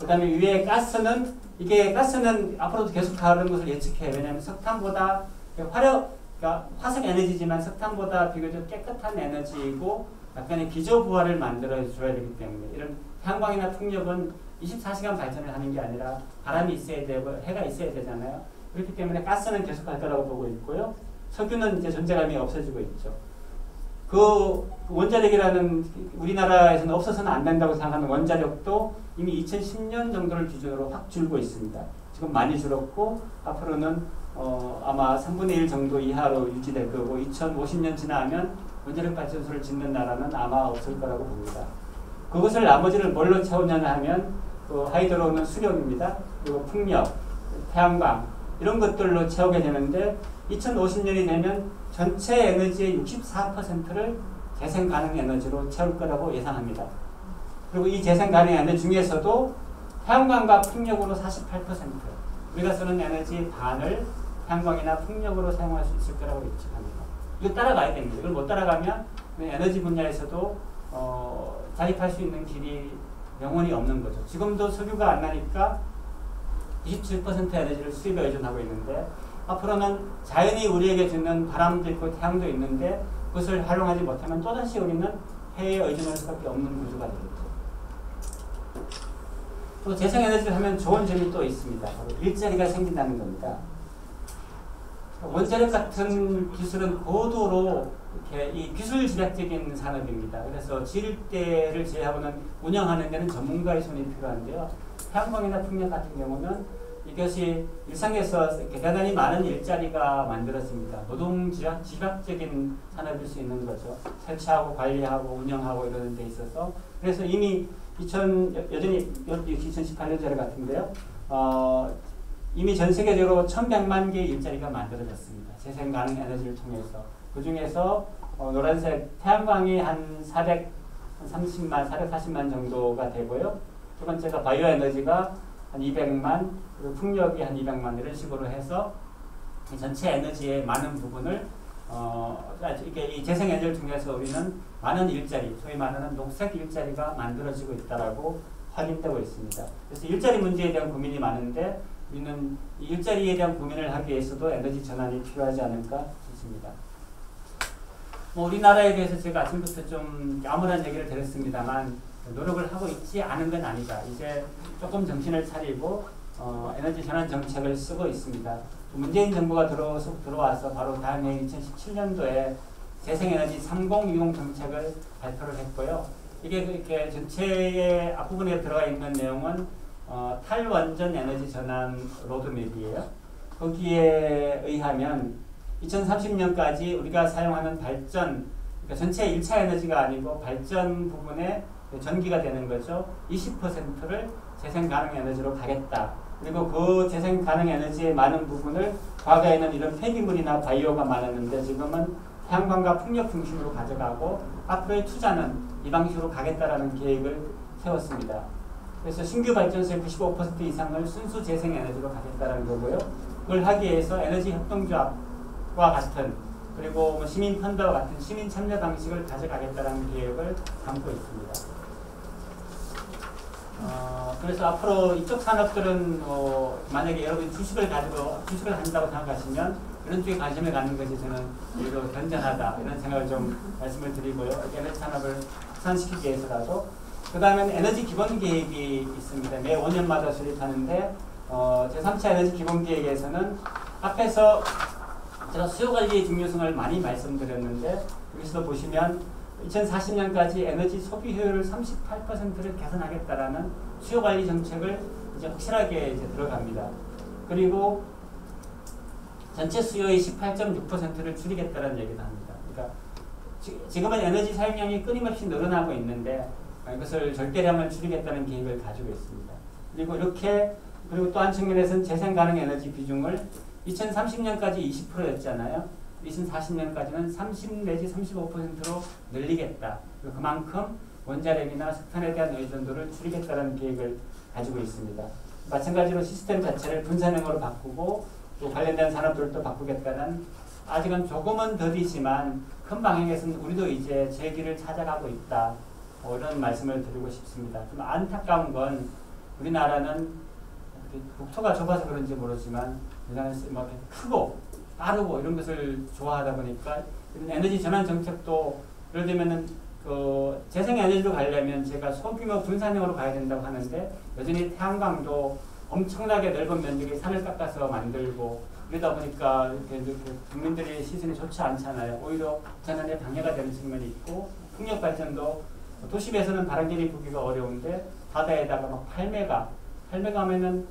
그 다음에 위에 가스는 앞으로도 계속 가는 것을 예측해요. 왜냐하면 석탄보다 그러니까 화석 에너지지만 석탄보다 비교적 깨끗한 에너지이고 약간의 기저부하를 만들어줘야 되기 때문에 이런 태양광이나 풍력은 24시간 발전을 하는 게 아니라 바람이 있어야 되고 해가 있어야 되잖아요. 그렇기 때문에 가스는 계속 갈 거라고 보고 있고요. 석유는 이제 존재감이 없어지고 있죠. 그 원자력이라는 우리나라에서는 없어서는 안 된다고 생각하는 원자력도 이미 2010년 정도를 기준으로 확 줄고 있습니다. 지금 많이 줄었고 앞으로는 아마 3분의 1 정도 이하로 유지될 거고 2050년 지나면 원자력 발전소를 짓는 나라는 아마 없을 거라고 봅니다. 그것을 나머지를 뭘로 채우냐 하면 그 하이드로는 수력입니다. 그리고 풍력, 태양광 이런 것들로 채우게 되는데 2050년이 되면 전체 에너지의 64%를 재생 가능 에너지로 채울 거라고 예상합니다. 그리고 이 재생 가능 에너지 중에서도 태양광과 풍력으로 48% 우리가 쓰는 에너지 반을 태양광이나 풍력으로 사용할 수 있을 거라고 예측합니다. 이거 따라가야 됩니다. 이걸 못 따라가면 에너지 분야에서도 자립할 수 있는 길이 영원히 없는 거죠. 지금도 석유가 안 나니까 27% 에너지를 수입에 의존하고 있는데 앞으로는 자연이 우리에게 주는 바람도 있고 태양도 있는데 그것을 활용하지 못하면 또다시 우리는 해에 의존할 수밖에 없는 구조가 되겠죠. 또 재생에너지를 하면 좋은 점이 또 있습니다. 일자리가 생긴다는 겁니다. 원자력 같은 기술은 고도로 이렇게 이 기술 집약적인 산업입니다. 그래서 지을대를 제외하고는 운영하는 데는 전문가의 손이 필요한데요. 태양광이나 풍력 같은 경우는 이것이 일상에서 대단히 많은 일자리가 만들어집니다. 노동 집약적인 산업일 수 있는 거죠. 설치하고 관리하고 운영하고 이러는 데 있어서 그래서 이미 여전히 2018년 자료 같은데요. 이미 전 세계적으로 1100만 개의 일자리가 만들어졌습니다. 재생 가능 에너지를 통해서. 그 중에서 노란색 태양광이 한 430만, 440만 정도가 되고요. 두 번째가 바이오 에너지가 한 200만, 그리고 풍력이 한 200만 이런 식으로 해서 이 전체 에너지의 많은 부분을 이게 이 재생 에너지를 통해서 우리는 많은 일자리, 소위 말하는 녹색 일자리가 만들어지고 있다라고 확인되고 있습니다. 그래서 일자리 문제에 대한 고민이 많은데 우리는 이 일자리에 대한 고민을 하기 위해서도 에너지 전환이 필요하지 않을까 싶습니다. 우리나라에 대해서 제가 아침부터 좀 암울한 얘기를 드렸습니다만 노력을 하고 있지 않은 건 아니다. 이제 조금 정신을 차리고 에너지 전환 정책을 쓰고 있습니다. 문재인 정부가 들어와서 바로 다음해 2017년도에 재생에너지 3020 정책을 발표를 했고요. 이게 이렇게 전체의 앞부분에 들어가 있는 내용은 탈원전 에너지 전환 로드맵이에요. 거기에 의하면 2030년까지 우리가 사용하는 발전, 그러니까 전체 1차 에너지가 아니고 발전 부분에 전기가 되는 거죠. 20%를 재생 가능 에너지로 가겠다. 그리고 그 재생 가능 에너지의 많은 부분을 과거에는 이런 폐기물이나 바이오가 많았는데 지금은 태양광과 풍력 중심으로 가져가고 앞으로의 투자는 이 방식으로 가겠다라는 계획을 세웠습니다. 그래서 신규 발전소의 95% 이상을 순수 재생 에너지로 가겠다라는 거고요. 그걸 하기 위해서 에너지 협동조합과 같은 그리고 시민 펀드와 같은 시민 참여 방식을 가져가겠다라는 계획을 담고 있습니다. 그래서 앞으로 이쪽 산업들은 만약에 여러분이 주식을 한다고 생각하시면 이런 쪽에 관심을 갖는 것이 저는 오히려 건전하다 이런 생각을 좀 말씀을 드리고요. 에너지 산업을 확산시키기 위해서라도 그 다음에는 에너지 기본 계획이 있습니다. 매 5년마다 수립하는데 제3차 에너지 기본 계획에서는 앞에서 제가 수요 관리의 중요성을 많이 말씀드렸는데 여기서 보시면 2040년까지 에너지 소비 효율을 38%를 개선하겠다라는 수요 관리 정책을 이제 확실하게 이제 들어갑니다. 그리고 전체 수요의 18.6%를 줄이겠다는 얘기도 합니다. 그러니까 지금은 에너지 사용량이 끊임없이 늘어나고 있는데 이것을 절대량을 줄이겠다는 계획을 가지고 있습니다. 그리고 또 한 측면에서는 재생 가능 에너지 비중을 2030년까지 20%였잖아요. 2040년까지는 30 내지 35%로 늘리겠다. 그만큼 원자력이나 석탄에 대한 의존도를 줄이겠다는 계획을 가지고 있습니다. 마찬가지로 시스템 자체를 분산형으로 바꾸고 또 관련된 산업들도 바꾸겠다는 아직은 조금은 더디지만 큰 방향에서는 우리도 이제 제 길을 찾아가고 있다. 이런 말씀을 드리고 싶습니다. 좀 안타까운 건 우리나라는 국토가 좁아서 그런지 모르지만 우리나라는 크고 빠르고 이런 것을 좋아하다 보니까 이런 에너지 전환 정책도 예를 들면은 재생 에너지로 가려면 제가 소규모 분산형으로 가야 된다고 하는데 여전히 태양광도 엄청나게 넓은 면적의 산을 깎아서 만들고 그러다 보니까 이렇게 국민들의 시선이 좋지 않잖아요. 오히려 전환에 방해가 되는 측면이 있고 풍력 발전도 도심에서는 바람개비 부기가 어려운데 바다에다가 막 8메가면은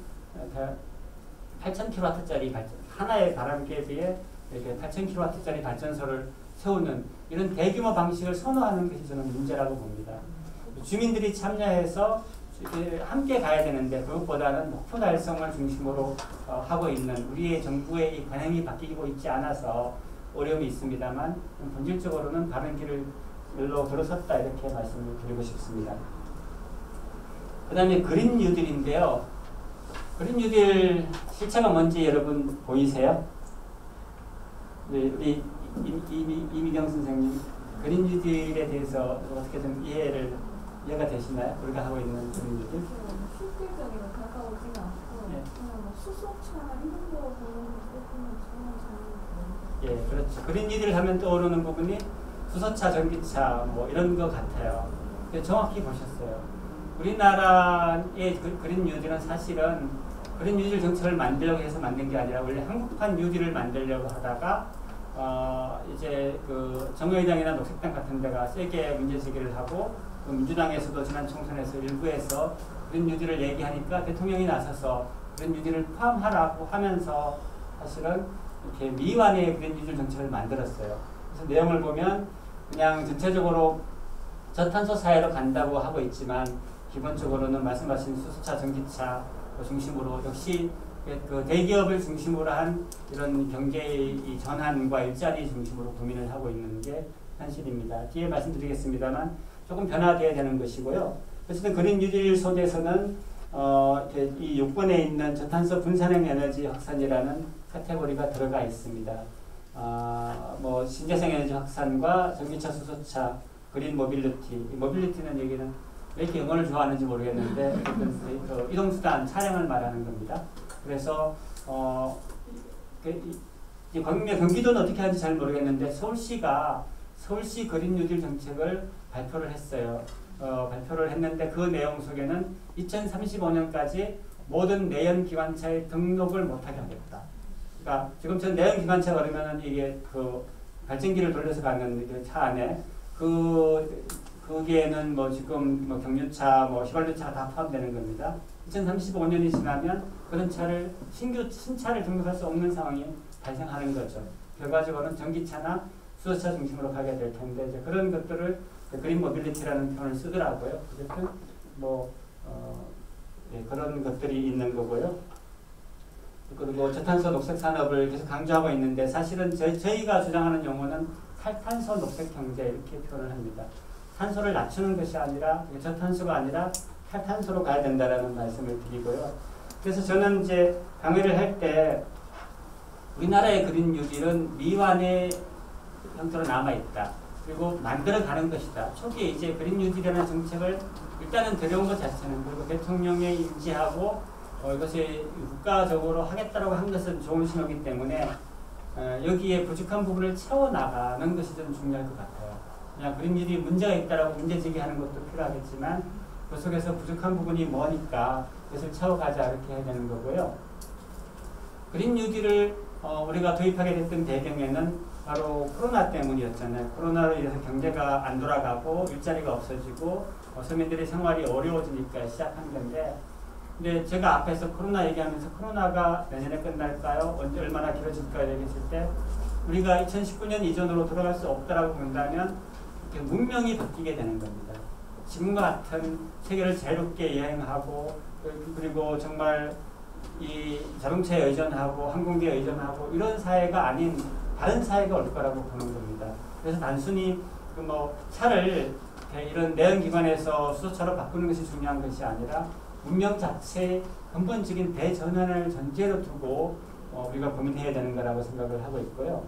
8,000kW짜리 발전 하나의 바람개비에 이렇게 8,000kW짜리 발전소를 세우는 이런 대규모 방식을 선호하는 것이 저는 문제라고 봅니다. 주민들이 참여해서 함께 가야 되는데 그것보다는 목표 달성을 중심으로 하고 있는 우리의 정부의 이 관행이 바뀌고 있지 않아서 어려움이 있습니다만 본질적으로는 바른 길로 들어섰다 이렇게 말씀을 드리고 싶습니다. 그 다음에 그린 뉴딜인데요. 그린 뉴딜 실체가 뭔지 여러분 보이세요? 우리 이미경 선생님 그린 뉴딜에 대해서 어떻게 좀 이해가 되시나요? 우리가 하고 있는 그린 뉴딜? 실질적으로 다가오지는 않고 그냥 수소차 이런 거 보는 거 예, 그렇죠. 그린 뉴딜 하면 떠오르는 부분이 수소차, 전기차 뭐 이런 것 같아요. 정확히 보셨어요. 우리나라의 그린 뉴딜은 사실은 그린 뉴딜 정책을 만들려고 해서 만든 게 아니라 원래 한국판 뉴딜을 만들려고 하다가 이제 정의당이나 녹색당 같은 데가 세게 문제 제기를 하고 민주당에서도 지난 총선에서 일부에서 그린 뉴딜을 얘기하니까 대통령이 나서서 그린 뉴딜을 포함하라고 하면서 사실은 이렇게 미완의 그린 뉴딜 정책을 만들었어요. 그래서 내용을 보면 그냥 전체적으로 저탄소 사회로 간다고 하고 있지만 기본적으로는 말씀하신 수소차, 전기차 중심으로 역시 그 대기업을 중심으로 한 이런 경제의 이 전환과 일자리 중심으로 고민을 하고 있는 게 현실입니다. 뒤에 말씀드리겠습니다만 조금 변화되어야 되는 것이고요. 어쨌든 그린 뉴딜 속에서는 이 6번에 있는 저탄소 분산형 에너지 확산이라는 카테고리가 들어가 있습니다. 뭐 신재생 에너지 확산과 전기차, 수소차, 그린 모빌리티. 모빌리티는 얘기는 왜 이렇게 영어를 좋아하는지 모르겠는데 그 이동수단, 차량을 말하는 겁니다. 그래서 경기도는 어떻게 하는지 잘 모르겠는데 서울시 그린 뉴딜 정책을 발표를 했어요. 발표를 했는데 그 내용 속에는 2035년까지 모든 내연 기관차의 등록을 못하게 하겠다. 그러니까 지금 전 내연 기관차 그러면은 이게 그 발전기를 돌려서 가는 그 차 안에 거기에는 뭐 지금 뭐 경유차, 뭐 휘발유차가 다 포함되는 겁니다. 2035년이 지나면 그런 차를 신차를 등록할 수 없는 상황이 발생하는 거죠. 결과적으로는 전기차나 수소차 중심으로 가게 될 텐데 이제 그런 것들을 그린 모빌리티라는 표현을 쓰더라고요. 어쨌든 뭐 그런 것들이 있는 거고요. 그리고 저탄소 녹색 산업을 계속 강조하고 있는데 사실은 저희가 주장하는 용어는 탈탄소 녹색 경제 이렇게 표현을 합니다. 탄소를 낮추는 것이 아니라 저탄소가 아니라 탈탄소로 가야 된다라는 말씀을 드리고요. 그래서 저는 이제 강의를 할 때 우리나라의 그린 뉴딜은 미완의 형태로 남아있다. 그리고 만들어가는 것이다. 초기에 이제 그린 뉴딜이라는 정책을 일단은 들여온 것 자체는 그리고 대통령이 인지하고 이것이 국가적으로 하겠다라고 한 것은 좋은 신호이기 때문에 여기에 부족한 부분을 채워나가는 것이 좀 중요할 것 같아요. 그냥 그린 뉴딜이 문제가 있다라고 문제 제기하는 것도 필요하겠지만 그 속에서 부족한 부분이 뭐니까 그것을 채워가자 이렇게 해야 되는 거고요. 그린 뉴딜을 우리가 도입하게 됐던 배경에는 바로 코로나 때문이었잖아요. 코로나로 인해서 경제가 안 돌아가고 일자리가 없어지고 서민들의 생활이 어려워지니까 시작한 건데 근데 제가 앞에서 코로나 얘기하면서 코로나가 내년에 끝날까요? 언제 얼마나 길어질까요? 얘기했을 때 우리가 2019년 이전으로 돌아갈 수 없다라고 본다면 문명이 바뀌게 되는 겁니다. 지금과 같은 세계를 자유롭게 여행하고 그리고 정말 이 자동차에 의존하고 항공기에 의존하고 이런 사회가 아닌 다른 사회가 올 거라고 보는 겁니다. 그래서 단순히 뭐 차를 이런 내연기관에서 수소차로 바꾸는 것이 중요한 것이 아니라 문명 자체의 근본적인 대전환을 전제로 두고 우리가 고민해야 되는 거라고 생각을 하고 있고요.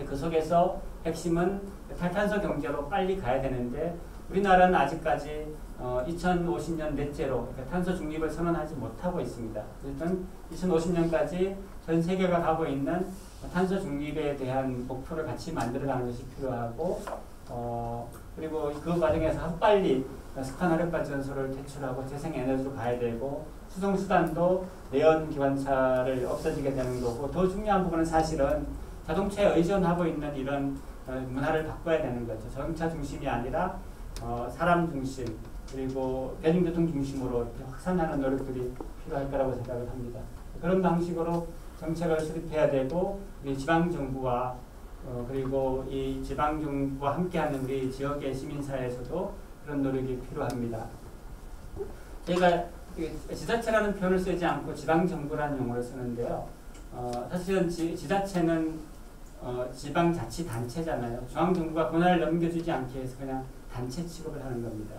그 속에서 핵심은 탈탄소 경제로 빨리 가야 되는데 우리나라는 아직까지 2050년 넷째로 그러니까 탄소 중립을 선언하지 못하고 있습니다. 일단 2050년까지 전 세계가 가고 있는 탄소 중립에 대한 목표를 같이 만들어가는 것이 필요하고 그리고 그 과정에서 빨리 석탄 화력발전소를 퇴출하고 재생에너지로 가야 되고 수송수단도 내연기관차를 없어지게 되는 거고 더 중요한 부분은 사실은 자동차에 의존하고 있는 이런 문화를 바꿔야 되는 거죠. 자동차 중심이 아니라 사람 중심 그리고 대중교통 중심으로 이렇게 확산하는 노력들이 필요할 거라고 생각을 합니다. 그런 방식으로 정책을 수립해야 되고 우리 지방정부와 그리고 이 지방정부와 함께하는 우리 지역의 시민사회에서도 그런 노력이 필요합니다. 저희가 지자체라는 표현을 쓰지 않고 지방정부라는 용어를 쓰는데요. 사실은 지자체는 지방자치단체잖아요. 중앙정부가 권한을 넘겨주지 않게 해서 그냥 단체 취급을 하는 겁니다.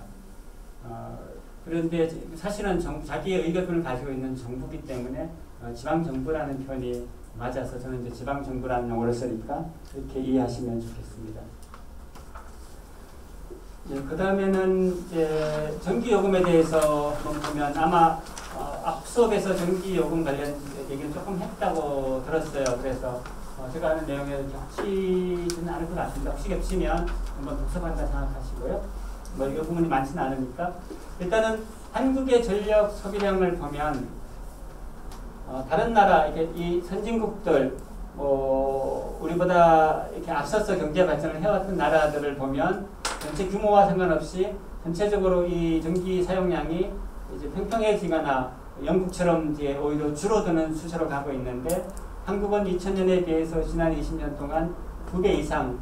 그런데 사실은 자기의 의결권을 가지고 있는 정부이기 때문에 지방정부라는 표현이 맞아서 저는 이제 지방정부라는 용어를 쓰니까 그렇게 이해하시면 좋겠습니다. 그 다음에는 이제 전기요금에 대해서 보면 아마 앞 수업에서 전기요금 관련 얘기를 조금 했다고 들었어요. 그래서 제가 하는 내용에 겹치지는 않을 것 같습니다. 혹시 겹치면 한번 독서반다 생각하시고요. 뭐 이 부분이 많지는 않으니까 일단은 한국의 전력 소비량을 보면 다른 나라 이렇게 이 선진국들 우리보다 이렇게 앞서서 경제 발전을 해왔던 나라들을 보면 전체 규모와 상관없이 전체적으로 이 전기 사용량이 이제 평평해지거나 영국처럼 이제 오히려 줄어드는 추세로 가고 있는데 한국은 2000년에 비해서 지난 20년 동안 2배 이상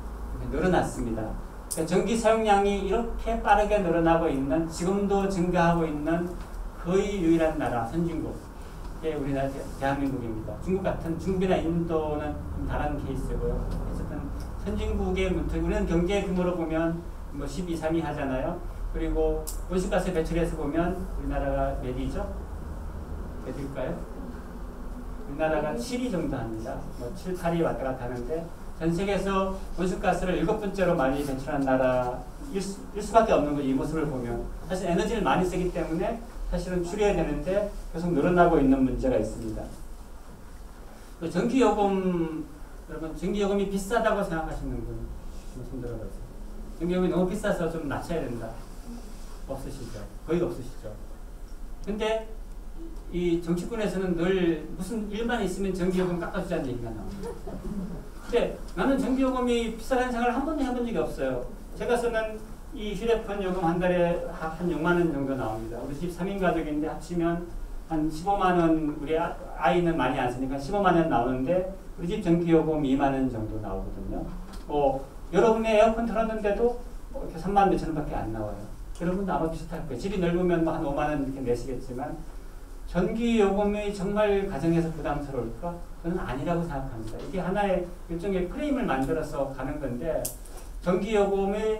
늘어났습니다. 그러니까 전기 사용량이 이렇게 빠르게 늘어나고 있는 지금도 증가하고 있는 거의 유일한 나라 선진국 게 우리나라 대한민국입니다. 중국이나 인도는 좀 다른 케이스고요. 어쨌든 선진국의 우리는 경제 규모로 보면 뭐 12, 3위 하잖아요. 그리고 온실가스 배출해서 보면 우리나라가 몇 위죠? 몇 위일까요? 우리나라가 7위 정도 합니다. 뭐 7, 8위 왔다 갔다 하는데 전 세계에서 온실가스를 7번째로 많이 배출한 나라일 수밖에 없는 거죠. 이 모습을 보면. 사실 에너지를 많이 쓰기 때문에 사실은 줄여야 되는데 계속 늘어나고 있는 문제가 있습니다. 전기요금, 여러분 전기요금이 비싸다고 생각하시는 분 손 들어보세요. 전기요금이 너무 비싸서 좀 낮춰야 된다. 없으시죠? 거의 없으시죠? 근데 이 정치권에서는 늘 무슨 일만 있으면 전기요금 깎아주자는 얘기가 나옵니다. 근데 나는 전기요금이 비싸다는 생각을 한 번도 해본 적이 없어요. 제가 쓰는 이 휴대폰 요금 한 달에 한 6만 원 정도 나옵니다. 우리 집 3인 가족인데 합치면 한 15만 원, 우리 아이는 많이 안 쓰니까 15만 원 나오는데 우리 집 전기요금 2만 원 정도 나오거든요. 여러분의 에어컨 틀었는데도 이렇게 3만 몇천 원밖에 안 나와요. 여러분도 아마 비슷할 거예요. 집이 넓으면 한 5만 원 이렇게 내시겠지만 전기요금이 정말 가정에서 부담스러울까? 저는 아니라고 생각합니다. 이게 하나의 일종의 프레임을 만들어서 가는 건데 전기요금이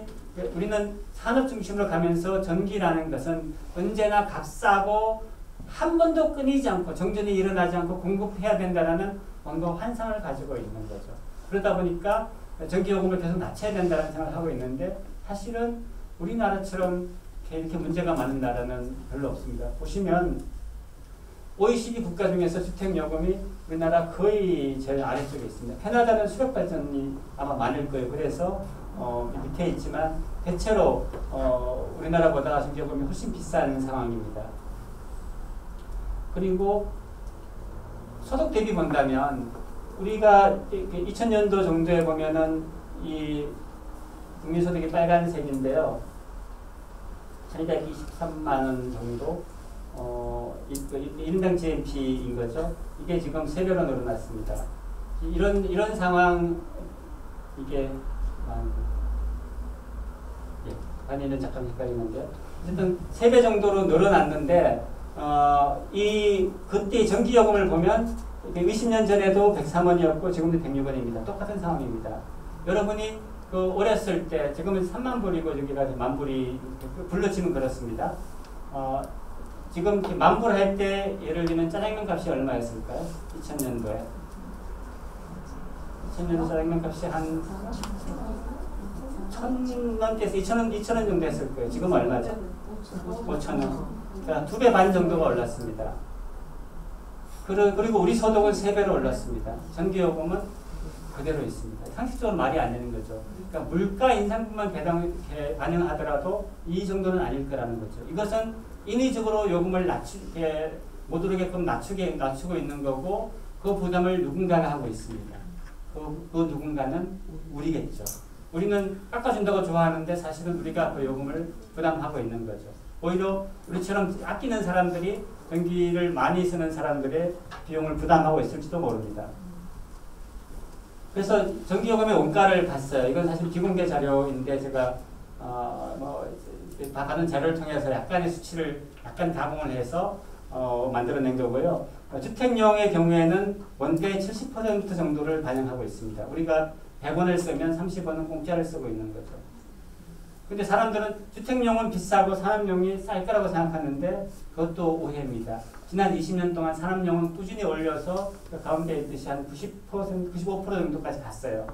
우리는 산업 중심으로 가면서 전기라는 것은 언제나 값싸고 한 번도 끊이지 않고 정전이 일어나지 않고 공급해야 된다는 뭔가 환상을 가지고 있는 거죠. 그러다 보니까 전기요금을 계속 낮춰야 된다는 생각을 하고 있는데 사실은 우리나라처럼 이렇게 문제가 많은 나라는 별로 없습니다. 보시면 OECD 국가 중에서 주택요금이 우리나라 거의 제일 아래쪽에 있습니다. 캐나다는 수력발전이 아마 많을 거예요. 그래서 밑에 있지만 대체로 우리나라보다 전기요금이 훨씬 비싼 상황입니다. 그리고 소득 대비 본다면 우리가 2000년도 정도에 보면은 이 국민소득이 빨간색인데요. 1223만 원 정도 1인당 GNP인 거죠. 이게 지금 3배로 늘어났습니다. 이런 상황 이게 아니는 잠깐 헷갈리는데 어쨌든 3배 정도로 늘어났는데 그때 전기요금을 보면 20년 전에도 103원이었고 지금도 106원입니다. 똑같은 상황입니다. 여러분이 어렸을 때 지금은 3만 불이고 여기가 만 불이 불러치면 그렇습니다. 지금 만 불 할 때 예를 들면 짜장면 값이 얼마였을까요? 2000년도에 2000년도 짜장면 값이 한 1000원대에서 2000원 정도 했을 거예요. 지금 얼마죠? 5,000원. 그러니까 2배 반 정도가 올랐습니다. 그리고 우리 소득은 3배로 올랐습니다. 전기요금은 그대로 있습니다. 상식적으로 말이 안 되는 거죠. 그러니까 물가 인상분만 반영하더라도 이 정도는 아닐 거라는 거죠. 이것은 인위적으로 요금을 못 오르게끔 낮추고 있는 거고 그 부담을 누군가가 하고 있습니다. 그 누군가는 우리겠죠. 우리는 깎아준다고 좋아하는데 사실은 우리가 그 요금을 부담하고 있는 거죠. 오히려 우리처럼 아끼는 사람들이 전기를 많이 쓰는 사람들의 비용을 부담하고 있을지도 모릅니다. 그래서 전기요금의 원가를 봤어요. 이건 사실 비공개 자료인데 제가 다 받은 자료를 통해서 약간의 수치를 약간 가공을 해서 만들어낸 거고요. 주택용의 경우에는 원가의 70% 정도를 반영하고 있습니다. 우리가 100원을 쓰면 30원은 공짜를 쓰고 있는 거죠. 근데 사람들은 주택용은 비싸고 산업용이 쌀 거라고 생각하는데 그것도 오해입니다. 지난 20년 동안 산업용은 꾸준히 올려서 그 가운데 있듯이 한 90%, 95% 정도까지 갔어요.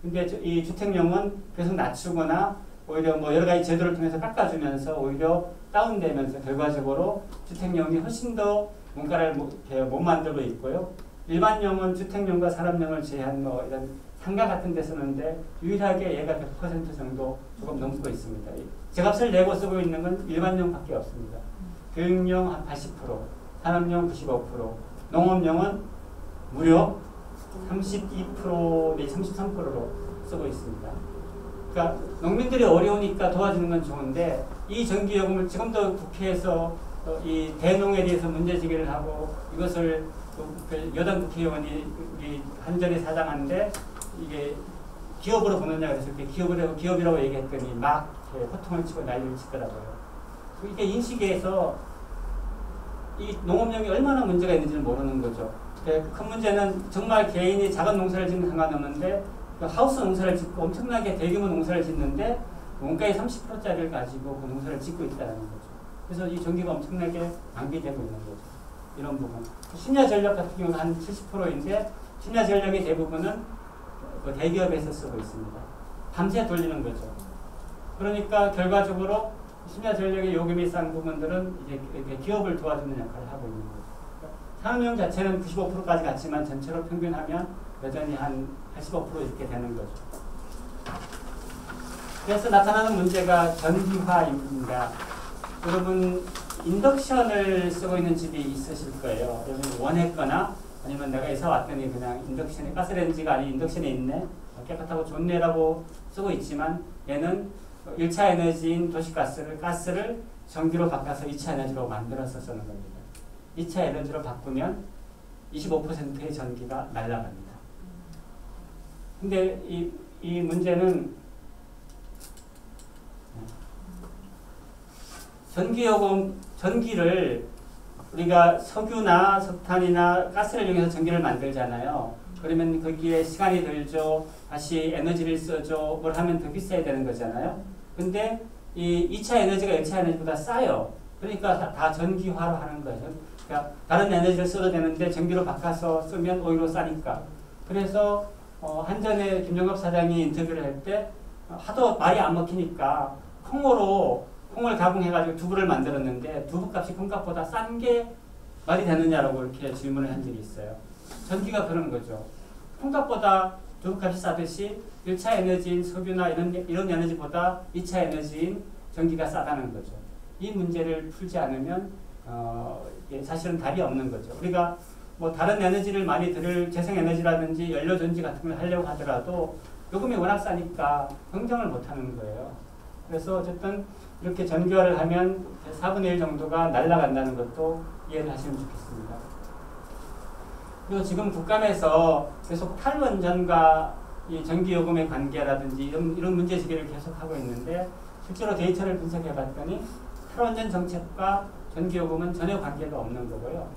근데 이 주택용은 계속 낮추거나 오히려 뭐 여러 가지 제도를 통해서 깎아주면서 오히려 다운되면서 결과적으로 주택용이 훨씬 더 원가를 못 만들고 있고요. 일반용은 주택용과 산업용을 제한 이런 상가 같은 데 쓰는데 유일하게 얘가 100% 정도 조금 넘고 있습니다. 제값을 내고 쓰고 있는 건 일반용밖에 없습니다. 교육용 한 80%, 산업용 95%, 농업용은 무려 32% 내지 33%로 쓰고 있습니다. 그러니까 농민들이 어려우니까 도와주는 건 좋은데 이 전기요금을 지금도 국회에서 이 대농에 대해서 문제제기를 하고 이것을 여당 국회의원이 우리 한전에 사장한데 이게 기업으로 보느냐 그래서 이렇게 기업이라고 얘기했더니 막 호통을 치고 난리를 치더라고요. 이게 인식에서 이 농업용이 얼마나 문제가 있는지를 모르는 거죠. 큰 문제는 정말 개인이 작은 농사를 짓는 상관없는데 그 하우스 농사를 짓고 엄청나게 대규모 농사를 짓는데 원가의 30%짜리를 가지고 그 농사를 짓고 있다는 거죠. 그래서 이 전기가 엄청나게 낭비되고 있는 거죠. 이런 부분. 신야 전력 같은 경우는 한 70%인데 신야 전력의 대부분은 그 대기업에서 쓰고 있습니다. 밤새 돌리는 거죠. 그러니까 결과적으로 신야 전력의 요금이 싼 부분들은 이제 기업을 도와주는 역할을 하고 있는 거죠. 산업용 자체는 95%까지 갔지만 전체로 평균하면 여전히 한 85% 이렇게 되는 거죠. 그래서 나타나는 문제가 전기화입니다. 여러분 인덕션을 쓰고 있는 집이 있으실 거예요. 여러분 원했거나 아니면 내가 이사 왔더니 그냥 인덕션에 가스레인지가 아닌 인덕션에 있네. 깨끗하고 좋네라고 쓰고 있지만 얘는 1차 에너지인 가스를 전기로 바꿔서 2차 에너지로 만들어서 쓰는 겁니다. 2차 에너지로 바꾸면 25%의 전기가 날아갑니다. 근데 이 문제는 전기를 우리가 석유나 석탄이나 가스를 이용해서 전기를 만들잖아요. 그러면 거기에 시간이 들죠. 다시 에너지를 써줘. 뭘 하면 더 비싸야 되는 거잖아요. 근데 이 2차 에너지가 1차 에너지보다 싸요. 그러니까 다 전기화로 하는 거예요. 그러니까 다른 에너지를 써도 되는데 전기로 바꿔서 쓰면 오히려 싸니까. 그래서 한전의 김종갑 사장이 인터뷰를 할 때 하도 말이 안 먹히니까 콩을 가공해가지고 두부를 만들었는데 두부값이 콩값보다 싼 게 말이 되느냐라고 이렇게 질문을 한 적이 있어요. 전기가 그런 거죠. 콩값보다 두부값이 싸듯이 1차 에너지인 석유나 이런 에너지보다 2차 에너지인 전기가 싸다는 거죠. 이 문제를 풀지 않으면 사실은 답이 없는 거죠. 우리가 뭐 다른 에너지를 많이 들을 재생에너지라든지 연료전지 같은 걸 하려고 하더라도 요금이 워낙 싸니까 경쟁을 못하는 거예요. 그래서 어쨌든 이렇게 전기화를 하면 4분의 1 정도가 날아간다는 것도 이해를 하시면 좋겠습니다. 그리고 지금 국감에서 계속 탈원전과 이 전기요금의 관계라든지 이런 문제제기를 계속하고 있는데 실제로 데이터를 분석해 봤더니 탈원전 정책과 전기요금은 전혀 관계가 없는 거고요.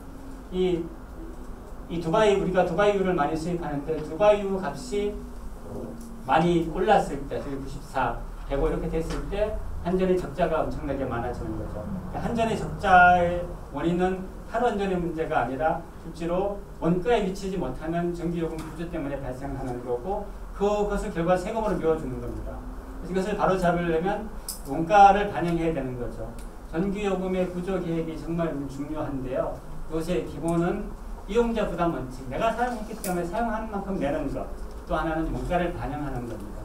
우리가 두바이유를 많이 수입하는데 두바이유 값이 많이 올랐을 때, 94, 105 이렇게 됐을 때 한전의 적자가 엄청나게 많아지는 거죠. 한전의 적자의 원인은 탈원전의 문제가 아니라 실제로 원가에 미치지 못하는 전기요금 구조 때문에 발생하는 거고 그것을 결과 세금으로 메워주는 겁니다. 그래서 이것을 바로 잡으려면 원가를 반영해야 되는 거죠. 전기요금의 구조 계획이 정말 중요한데요. 이것의 기본은 이용자 부담 원칙. 내가 사용했기 때문에 사용하는 만큼 내는 것. 또 하나는 원가를 반영하는 겁니다.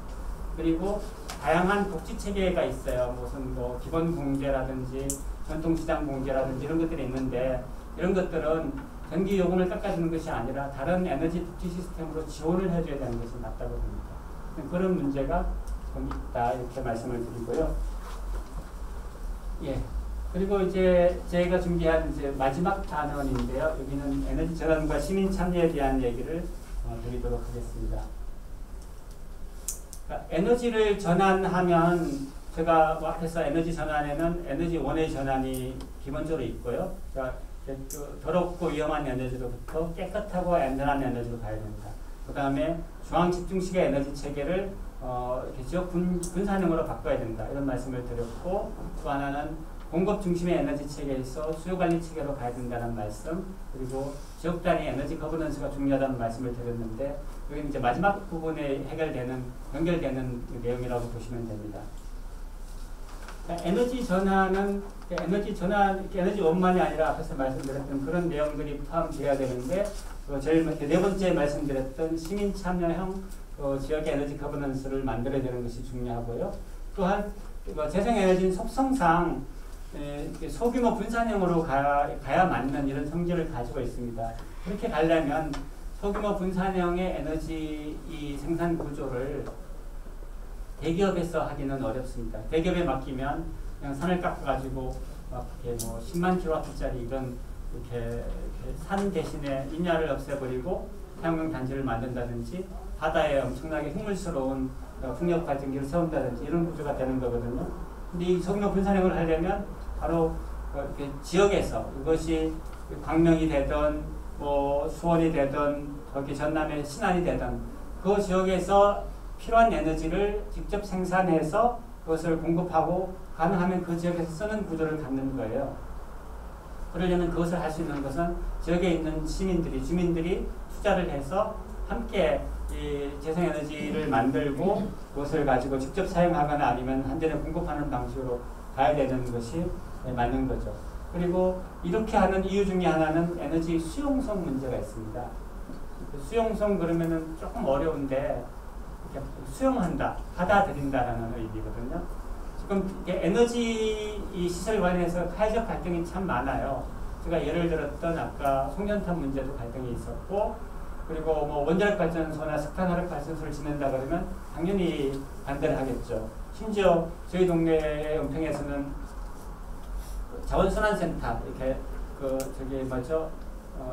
그리고 다양한 복지 체계가 있어요. 무슨 기본 공제라든지 전통시장 공제라든지 이런 것들이 있는데 이런 것들은 전기 요금을 깎아주는 것이 아니라 다른 에너지 복지 시스템으로 지원을 해줘야 되는 것이 맞다고 봅니다. 그런 문제가 좀 있다 이렇게 말씀을 드리고요. 예. 그리고 이제 제가 준비한 이제 마지막 단원인데요. 여기는 에너지 전환과 시민 참여에 대한 얘기를 드리도록 하겠습니다. 에너지를 전환하면 제가 앞에서 에너지 전환에는 에너지 원의 전환이 기본적으로 있고요. 더럽고 위험한 에너지로부터 깨끗하고 안전한 에너지로 가야 됩니다. 그 다음에 중앙 집중식의 에너지 체계를 이렇게 지역 분산형으로 바꿔야 된다. 이런 말씀을 드렸고 또 하나는 공급 중심의 에너지 체계에서 수요 관리 체계로 가야 된다는 말씀 그리고 지역 단위 에너지 거버넌스가 중요하다는 말씀을 드렸는데 여기는 이제 마지막 부분에 연결되는 내용이라고 보시면 됩니다. 에너지 전환은 에너지원만이 아니라 앞에서 말씀드렸던 그런 내용들이 포함되어야 되는데 네 번째 말씀드렸던 시민 참여형 지역의 에너지 거버넌스를 만들어야 되는 것이 중요하고요. 또한 재생에너지는 속성상 소규모 분산형으로 가야 맞는 이런 성질을 가지고 있습니다. 그렇게 가려면 소규모 분산형의 에너지 생산 구조를 대기업에서 하기는 어렵습니다. 대기업에 맡기면 그냥 산을 깎아가지고 막 이렇게 10만 킬로와트짜리 이런 이렇게 산 대신에 인야를 없애버리고 태양광 단지를 만든다든지 바다에 엄청나게 흉물스러운 풍력 발전기를 세운다든지 이런 구조가 되는 거거든요. 근데 이 소규모 분산형을 하려면 바로 이렇게 지역에서 이것이 광명이 되든 뭐 수원이 되든 거기 전남의 신안이 되든 그 지역에서 필요한 에너지를 직접 생산해서 그것을 공급하고 가능하면 그 지역에서 쓰는 구조를 갖는 거예요. 그러려면 그것을 할 수 있는 것은 지역에 있는 시민들이, 주민들이 투자를 해서 함께 이 재생에너지를 만들고 그것을 가지고 직접 사용하거나 아니면 한전에 공급하는 방식으로 가야 되는 것이 맞는 거죠. 그리고 이렇게 하는 이유 중에 하나는 에너지 수용성 문제가 있습니다. 수용성 그러면은 조금 어려운데 수용한다, 받아들인다라는 의미거든요. 지금 에너지 이 시설 관련해서 사회적 갈등이 참 많아요. 제가 예를 들었던 아까 송전탑 문제도 갈등이 있었고, 그리고 뭐 원자력 발전소나 석탄화력 발전소를 짓는다 그러면 당연히 반대를 하겠죠. 심지어 저희 동네의 은평에서는 자원순환센터 이렇게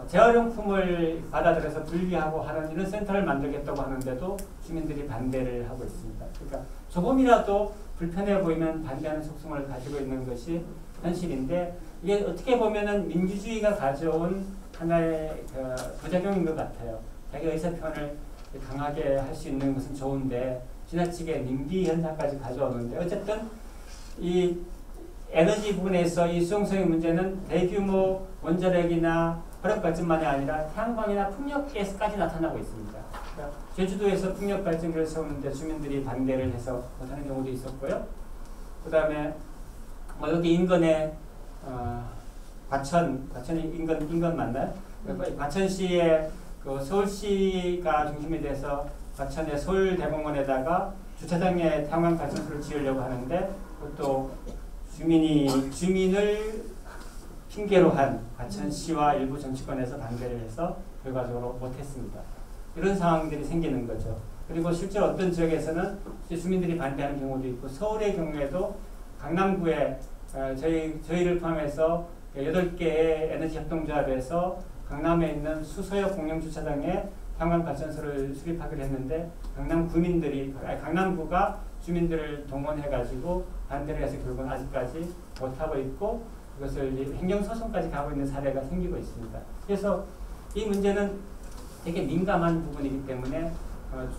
재활용품을 받아들여서 분리하고 하는 이런 센터를 만들겠다고 하는데도 주민들이 반대를 하고 있습니다. 그러니까 조금이라도 불편해 보이면 반대하는 속성을 가지고 있는 것이 현실인데, 이게 어떻게 보면은 민주주의가 가져온 하나의 부작용인 것 같아요. 자기 의사표현을 강하게 할 수 있는 것은 좋은데 지나치게 님비 현상까지 가져오는데, 어쨌든 이 에너지 부분에서 이 수용성의 문제는 대규모 원자력이나 화력발전만이 아니라 태양광이나 풍력에서까지 나타나고 있습니다. 그러니까 제주도에서 풍력발전기를 세우는데 주민들이 반대를 해서 못하는 경우도 있었고요. 그 다음에 뭐 여기 인근에 과천이 인근 맞나요? 과천시에 그 서울시가 중심이 돼서 과천의 서울대공원에다가 주차장에 태양광 발전소를 지으려고 하는데, 그것도 주민을 핑계로 한 과천시와 일부 정치권에서 반대를 해서 결과적으로 못했습니다. 이런 상황들이 생기는 거죠. 그리고 실제로 어떤 지역에서는 주민들이 반대하는 경우도 있고, 서울의 경우에도 강남구에 저희를 포함해서 8개의 에너지 협동조합에서 강남에 있는 수서역 공영주차장에 태양광 발전소를 수립하기로 했는데, 강남구가 주민들을 동원해가지고 반대를 해서 결국은 아직까지 못하고 있고, 그것을 행정소송까지 가고 있는 사례가 생기고 있습니다. 그래서 이 문제는 되게 민감한 부분이기 때문에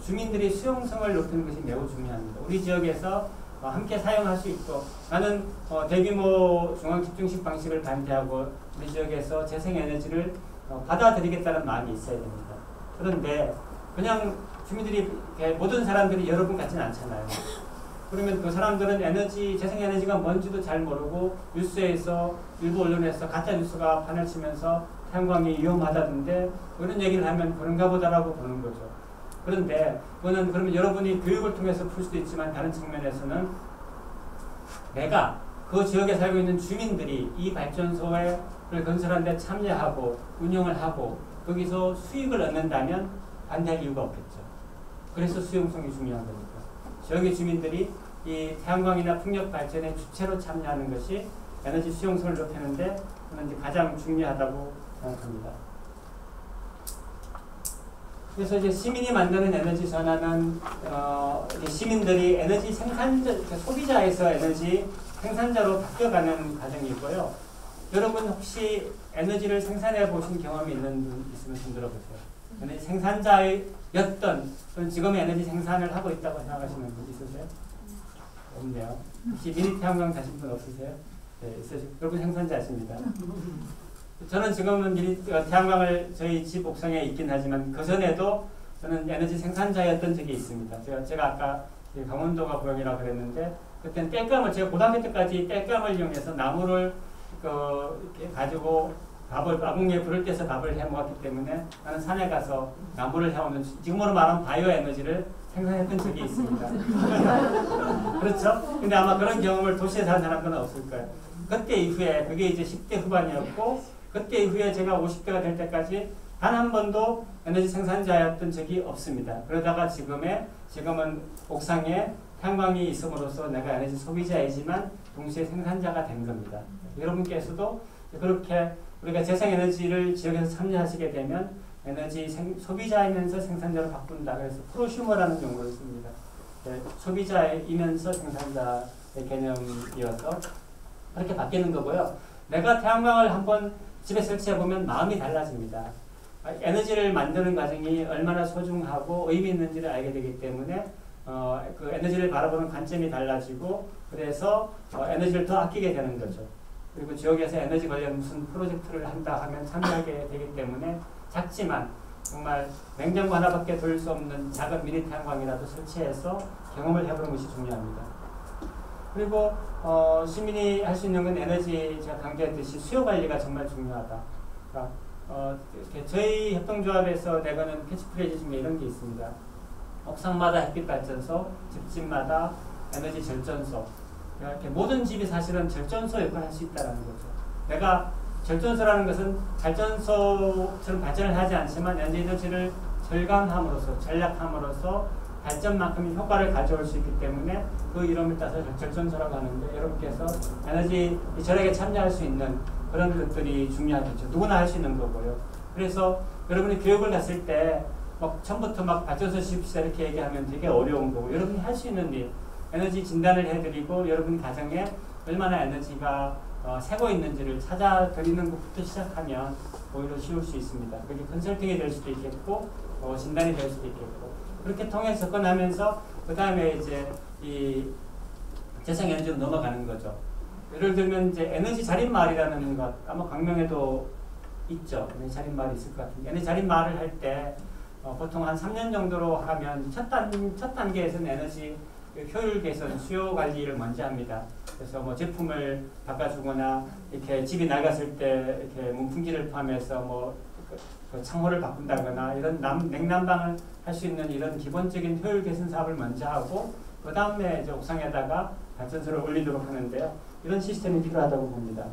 주민들이 수용성을 높이는 것이 매우 중요합니다. 우리 지역에서 함께 사용할 수 있고, 나는 대규모 중앙집중식 방식을 반대하고 우리 지역에서 재생에너지를 받아들이겠다는 마음이 있어야 됩니다. 그런데 그냥 주민들이, 모든 사람들이 여러분 같지는 않잖아요. 그러면 그 사람들은 재생에너지가 뭔지도 잘 모르고, 뉴스에서, 일부 언론에서 가짜 뉴스가 판을 치면서 태양광이 위험하다던데 이런 얘기를 하면 그런가 보다라고 보는 거죠. 그런데 그거는 그러면 여러분이 교육을 통해서 풀 수도 있지만, 다른 측면에서는 내가 그 지역에 살고 있는 주민들이 이 발전소를 건설하는 데 참여하고 운영을 하고 거기서 수익을 얻는다면 반대할 이유가 없겠죠. 그래서 수용성이 중요한 거니까. 지역의 주민들이 이 태양광이나 풍력 발전에 주체로 참여하는 것이 에너지 수용성을 높이는데 저는 이제 가장 중요하다고 생각합니다. 그래서 이제 시민이 만드는 에너지 전환은 시민들이 에너지 소비자에서 에너지 생산자로 바뀌어가는 과정이고요. 여러분 혹시 에너지를 생산해 보신 경험이 있는 분 있으면 손 들어보세요. 에너지 생산자였던, 지금 에너지 생산을 하고 있다고 생각하시는 분 있으세요? 없네요. 혹시 미니 태양광 가신 분 없으세요? 네, 있으시죠. 여러분 생산자십니다. 저는 지금은 태양광을 저희 집 옥상에 있긴 하지만 그 전에도 저는 에너지 생산자였던 적이 있습니다. 제가 아까 강원도가 고향이라고 그랬는데, 그때는 땔감을, 제가 고등학교 때까지 땔감을 이용해서 나무를 이렇게 가지고 아궁이에 불을 떼서 밥을 해 먹었기 때문에 나는 산에 가서 나무를 해오는, 지금으로 말하면 바이오 에너지를 생산했던 적이 있습니다. 그렇죠? 근데 아마 그런 경험을 도시에 사는 사람들은 없을 거예요. 그때 이후에, 그게 이제 10대 후반이었고, 그때 이후에 제가 50대가 될 때까지 단 한 번도 에너지 생산자였던 적이 없습니다. 그러다가 지금은 옥상에 태양광이 있음으로써 내가 에너지 소비자이지만 동시에 생산자가 된 겁니다. 여러분께서도 그렇게 우리가 재생에너지를 지역에서 참여하시게 되면 에너지 소비자이면서 생산자로 바꾼다. 그래서 프로슈머라는 용어를 씁니다. 네, 소비자이면서 생산자의 개념이어서 그렇게 바뀌는 거고요. 내가 태양광을 한번 집에 설치해보면 마음이 달라집니다. 에너지를 만드는 과정이 얼마나 소중하고 의미 있는지를 알게 되기 때문에 그 에너지를 바라보는 관점이 달라지고 그래서 에너지를 더 아끼게 되는 거죠. 그리고 지역에서 에너지 관련 무슨 프로젝트를 한다 하면 참여하게 되기 때문에 작지만 정말 냉장고 하나밖에 돌릴 수 없는 작은 미니 태양광이라도 설치해서 경험을 해보는 것이 중요합니다. 그리고 시민이 할 수 있는 건 에너지 제가 강조했듯이 수요 관리가 정말 중요하다. 그러니까 저희 협동조합에서 내거는 캐치프레이즈 중에 이런 게 있습니다. 옥상마다 햇빛 발전소, 집집마다 에너지 절전소. 이렇게 모든 집이 사실은 절전소 역할을 할 수 있다는 거죠. 내가 절전소라는 것은 발전소처럼 발전을 하지 않지만 에너지를 절감함으로써, 전략함으로써 발전만큼의 효과를 가져올 수 있기 때문에 그 이름을 따서 절전소라고 하는데 여러분께서 에너지 절약에 참여할 수 있는 그런 것들이 중요하겠죠. 누구나 할 수 있는 거고요. 그래서 여러분이 교육을 갔을 때 막 처음부터 막 발전소 지읍시다 이렇게 얘기하면 되게 어려운 거고 여러분이 할 수 있는 일, 에너지 진단을 해드리고 여러분 가정에 얼마나 에너지가 새고 있는지를 찾아드리는 것부터 시작하면 오히려 쉬울 수 있습니다. 그게 컨설팅이 될 수도 있겠고 진단이 될 수도 있겠고 그렇게 통해서 접근하면서 그 다음에 이제 이 재생에너지로 넘어가는 거죠. 예를 들면 이제 에너지 자립마을이라는 것 아마 광명에도 있죠. 에너지 자립마을이 있을 것 같은데 에너지 자립마을을 할 때 보통 한 3년 정도로 하면 첫 단계에서는 에너지 효율 개선, 수요 관리를 먼저 합니다. 그래서 뭐 제품을 바꿔주거나 이렇게 집이 낡았을 때 이렇게 문풍지를 포함해서 뭐 그 창호를 바꾼다거나 이런 냉난방을 할 수 있는 이런 기본적인 효율 개선 사업을 먼저 하고 그 다음에 이제 옥상에다가 발전소를 올리도록 하는데요. 이런 시스템이 필요하다고 봅니다.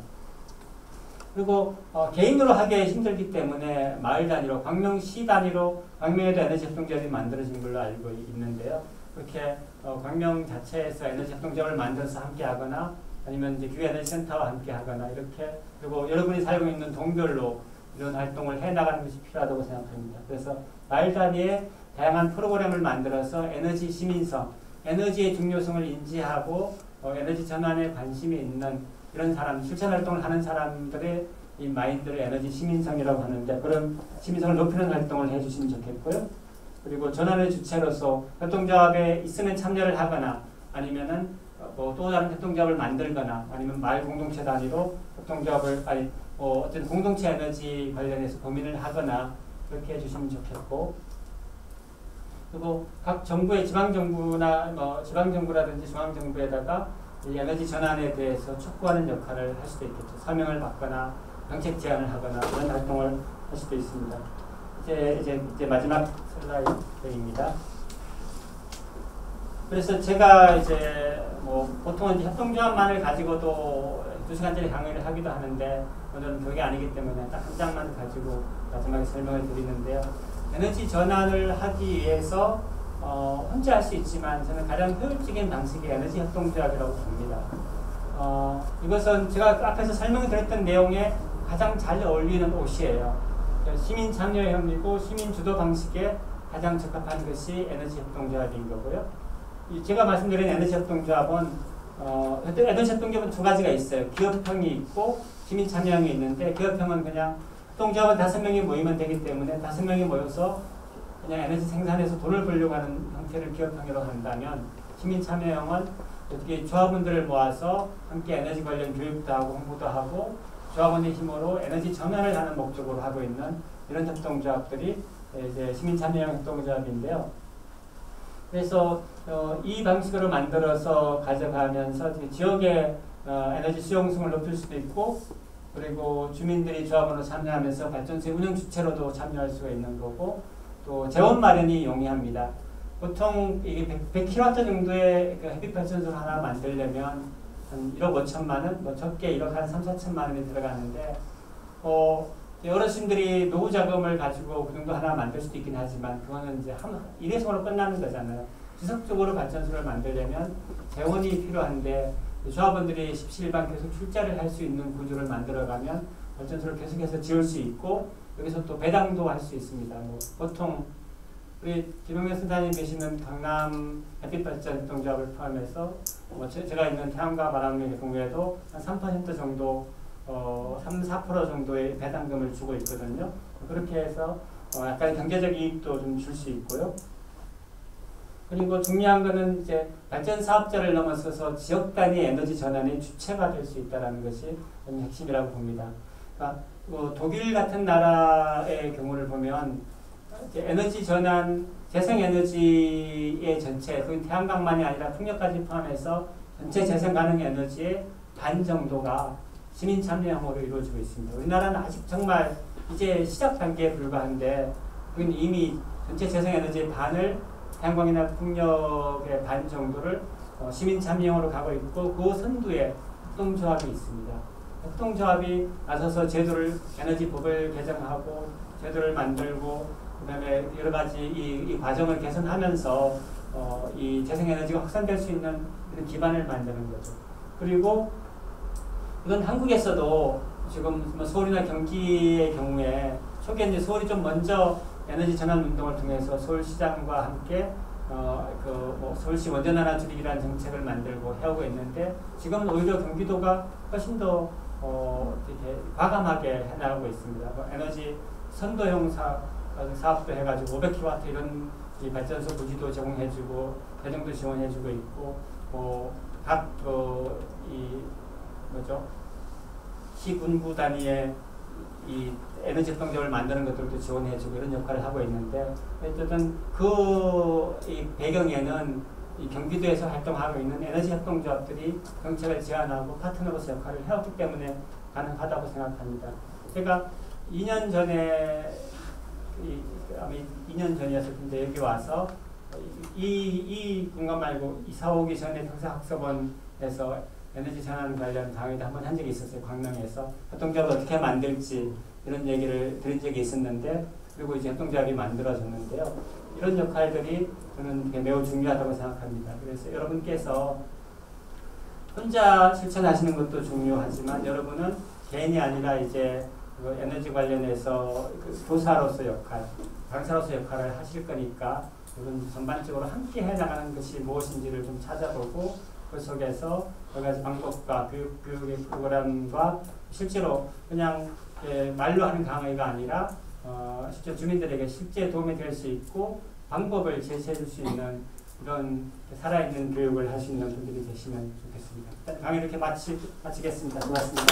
그리고 개인으로 하기 힘들기 때문에 마을 단위로, 광명시 단위로 광명에도 에너지 협동조합이 만들어진 걸로 알고 있는데요. 그렇게 광명 자체에서 에너지 협동조합을 만들어서 함께하거나 아니면 이제 교회 에너지 센터와 함께하거나 이렇게 그리고 여러분이 살고 있는 동별로 이런 활동을 해나가는 것이 필요하다고 생각합니다. 그래서 마을 단위에 다양한 프로그램을 만들어서 에너지 시민성, 에너지의 중요성을 인지하고 에너지 전환에 관심이 있는 이런 사람, 실천 활동을 하는 사람들의 이 마인드를 에너지 시민성이라고 하는데 그런 시민성을 높이는 활동을 해주시면 좋겠고요. 그리고 전환의 주체로서 협동조합에 있으면 참여를 하거나 아니면은 뭐 또 다른 협동조합을 만들거나 아니면 마을 공동체 단위로 협동조합을 어떤 공동체 에너지 관련해서 고민을 하거나 그렇게 해주시면 좋겠고 그리고 각 정부의 지방정부나 지방정부라든지 중앙정부에다가 이 에너지 전환에 대해서 촉구하는 역할을 할 수도 있겠죠. 서명을 받거나 정책 제안을 하거나 이런 활동을 할 수도 있습니다. 이제 마지막 슬라이드입니다. 그래서 제가 이제 뭐 보통은 협동조합만을 가지고도 2시간짜리 강의를 하기도 하는데 오늘은 그게 아니기 때문에 딱 한 장만 가지고 마지막에 설명을 드리는데요. 에너지 전환을 하기 위해서 혼자 할 수 있지만 저는 가장 효율적인 방식이 에너지 협동조합이라고 봅니다. 이것은 제가 앞에서 설명드렸던 내용에 가장 잘 어울리는 옷이에요. 시민 참여형이고 시민 주도 방식에 가장 적합한 것이 에너지 협동조합인 거고요. 제가 말씀드린 에너지 협동조합은 에너지 협동조합은 두 가지가 있어요. 기업형이 있고 시민 참여형이 있는데 기업형은 그냥 협동조합은 5명이 모이면 되기 때문에 5명이 모여서 그냥 에너지 생산해서 돈을 벌려고 하는 형태를 기업형으로 한다면 시민 참여형은 어떻게 조합원들을 모아서 함께 에너지 관련 교육도 하고 홍보도 하고 조합원의 힘으로 에너지 전환을 하는 목적으로 하고 있는 이런 협동조합들이 이제 시민 참여형 협동조합인데요. 그래서 이 방식으로 만들어서 가져가면서 지역의 에너지 수용성을 높일 수도 있고 그리고 주민들이 조합원으로 참여하면서 발전소의 운영 주체로도 참여할 수가 있는 거고 또 재원 마련이 용이합니다. 보통 이게 100kW 정도의 그 햇빛 발전소를 하나 만들려면 한 1억 5천만 원, 뭐 적게 1억 한 3, 4천만 원이 들어가는데 어르신들이 노후 자금을 가지고 그 정도 하나 만들 수도 있긴 하지만 그거는 이제 일회성으로 끝나는 거잖아요. 지속적으로 발전소를 만들려면 재원이 필요한데 조합원들이 십시일반 계속 출자를 할 수 있는 구조를 만들어가면 발전소를 계속해서 지을 수 있고 여기서 또 배당도 할 수 있습니다. 뭐 보통 우리 김용현 선생님 계시는 강남 햇빛발전 협동조합을 포함해서 제가 있는 태양과 바람의 공유에도 한 3% 정도 3~4% 정도의 배당금을 주고 있거든요. 그렇게 해서 약간 경제적 이익도 좀 줄 수 있고요. 그리고 중요한 거는 이제 발전 사업자를 넘어서서 지역 단위 에너지 전환의 주체가 될 수 있다는 것이 좀 핵심이라고 봅니다. 그러니까 독일 같은 나라의 경우를 보면 이제 에너지 전환, 재생 에너지의 전체, 그 태양광만이 아니라 풍력까지 포함해서 전체 재생 가능 에너지의 반 정도가 시민 참여형으로 이루어지고 있습니다. 우리나라는 아직 정말 이제 시작 단계에 불과한데 이미 전체 재생 에너지의 반을 태양광이나 풍력의 반 정도를 시민 참여형으로 가고 있고 그 선두에 협동조합이 있습니다. 협동조합이 나서서 제도를 에너지법을 개정하고 제도를 만들고 그다음에 여러 가지 이 과정을 개선하면서 이 재생에너지가 확산될 수 있는 이런 기반을 만드는 거죠. 그리고 이건 한국에서도 지금 서울이나 경기의 경우에 초기에 이제 서울이 좀 먼저 에너지 전환 운동을 통해서 서울시장과 함께 서울시 원전하나 줄이기라는 정책을 만들고 해오고 있는데 지금은 오히려 경기도가 훨씬 더 이렇게 과감하게 해나가고 있습니다. 에너지 선도형 사업도 해가지고 500kW 이런 이 발전소 부지도 제공해주고 배정도 지원해주고 있고 각 시군구 단위의 이 에너지 협동조합을 만드는 것들도 지원해주고 이런 역할을 하고 있는데 어쨌든 이 배경에는 이 경기도에서 활동하고 있는 에너지 협동조합들이 정책을 제안하고 파트너로서 역할을 해왔기 때문에 가능하다고 생각합니다. 제가 2년 전에 아마 2년 전이었을 텐데 여기 와서 이 공간 말고 이사 오기 전에 평생학습원에서 에너지 전환 관련 강의도 한번 한 적이 있었어요. 광명에서 협동조합을 어떻게 만들지 이런 얘기를 드린 적이 있었는데 그리고 이제 협동조합이 만들어졌는데요. 이런 역할들이 저는 매우 중요하다고 생각합니다. 그래서 여러분께서 혼자 실천하시는 것도 중요하지만 여러분은 개인이 아니라 이제 에너지 관련해서 교사로서 역할, 강사로서 역할을 하실 거니까 이런 전반적으로 함께 해나가는 것이 무엇인지를 좀 찾아보고 그 속에서 여러 가지 방법과 교육의 프로그램과 실제로 그냥 말로 하는 강의가 아니라 실제 주민들에게 실제 도움이 될 수 있고 방법을 제시해 줄 수 있는 이런 살아있는 교육을 할 수 있는 분들이 계시면 좋겠습니다. 강의 이렇게 마치겠습니다. 고맙습니다.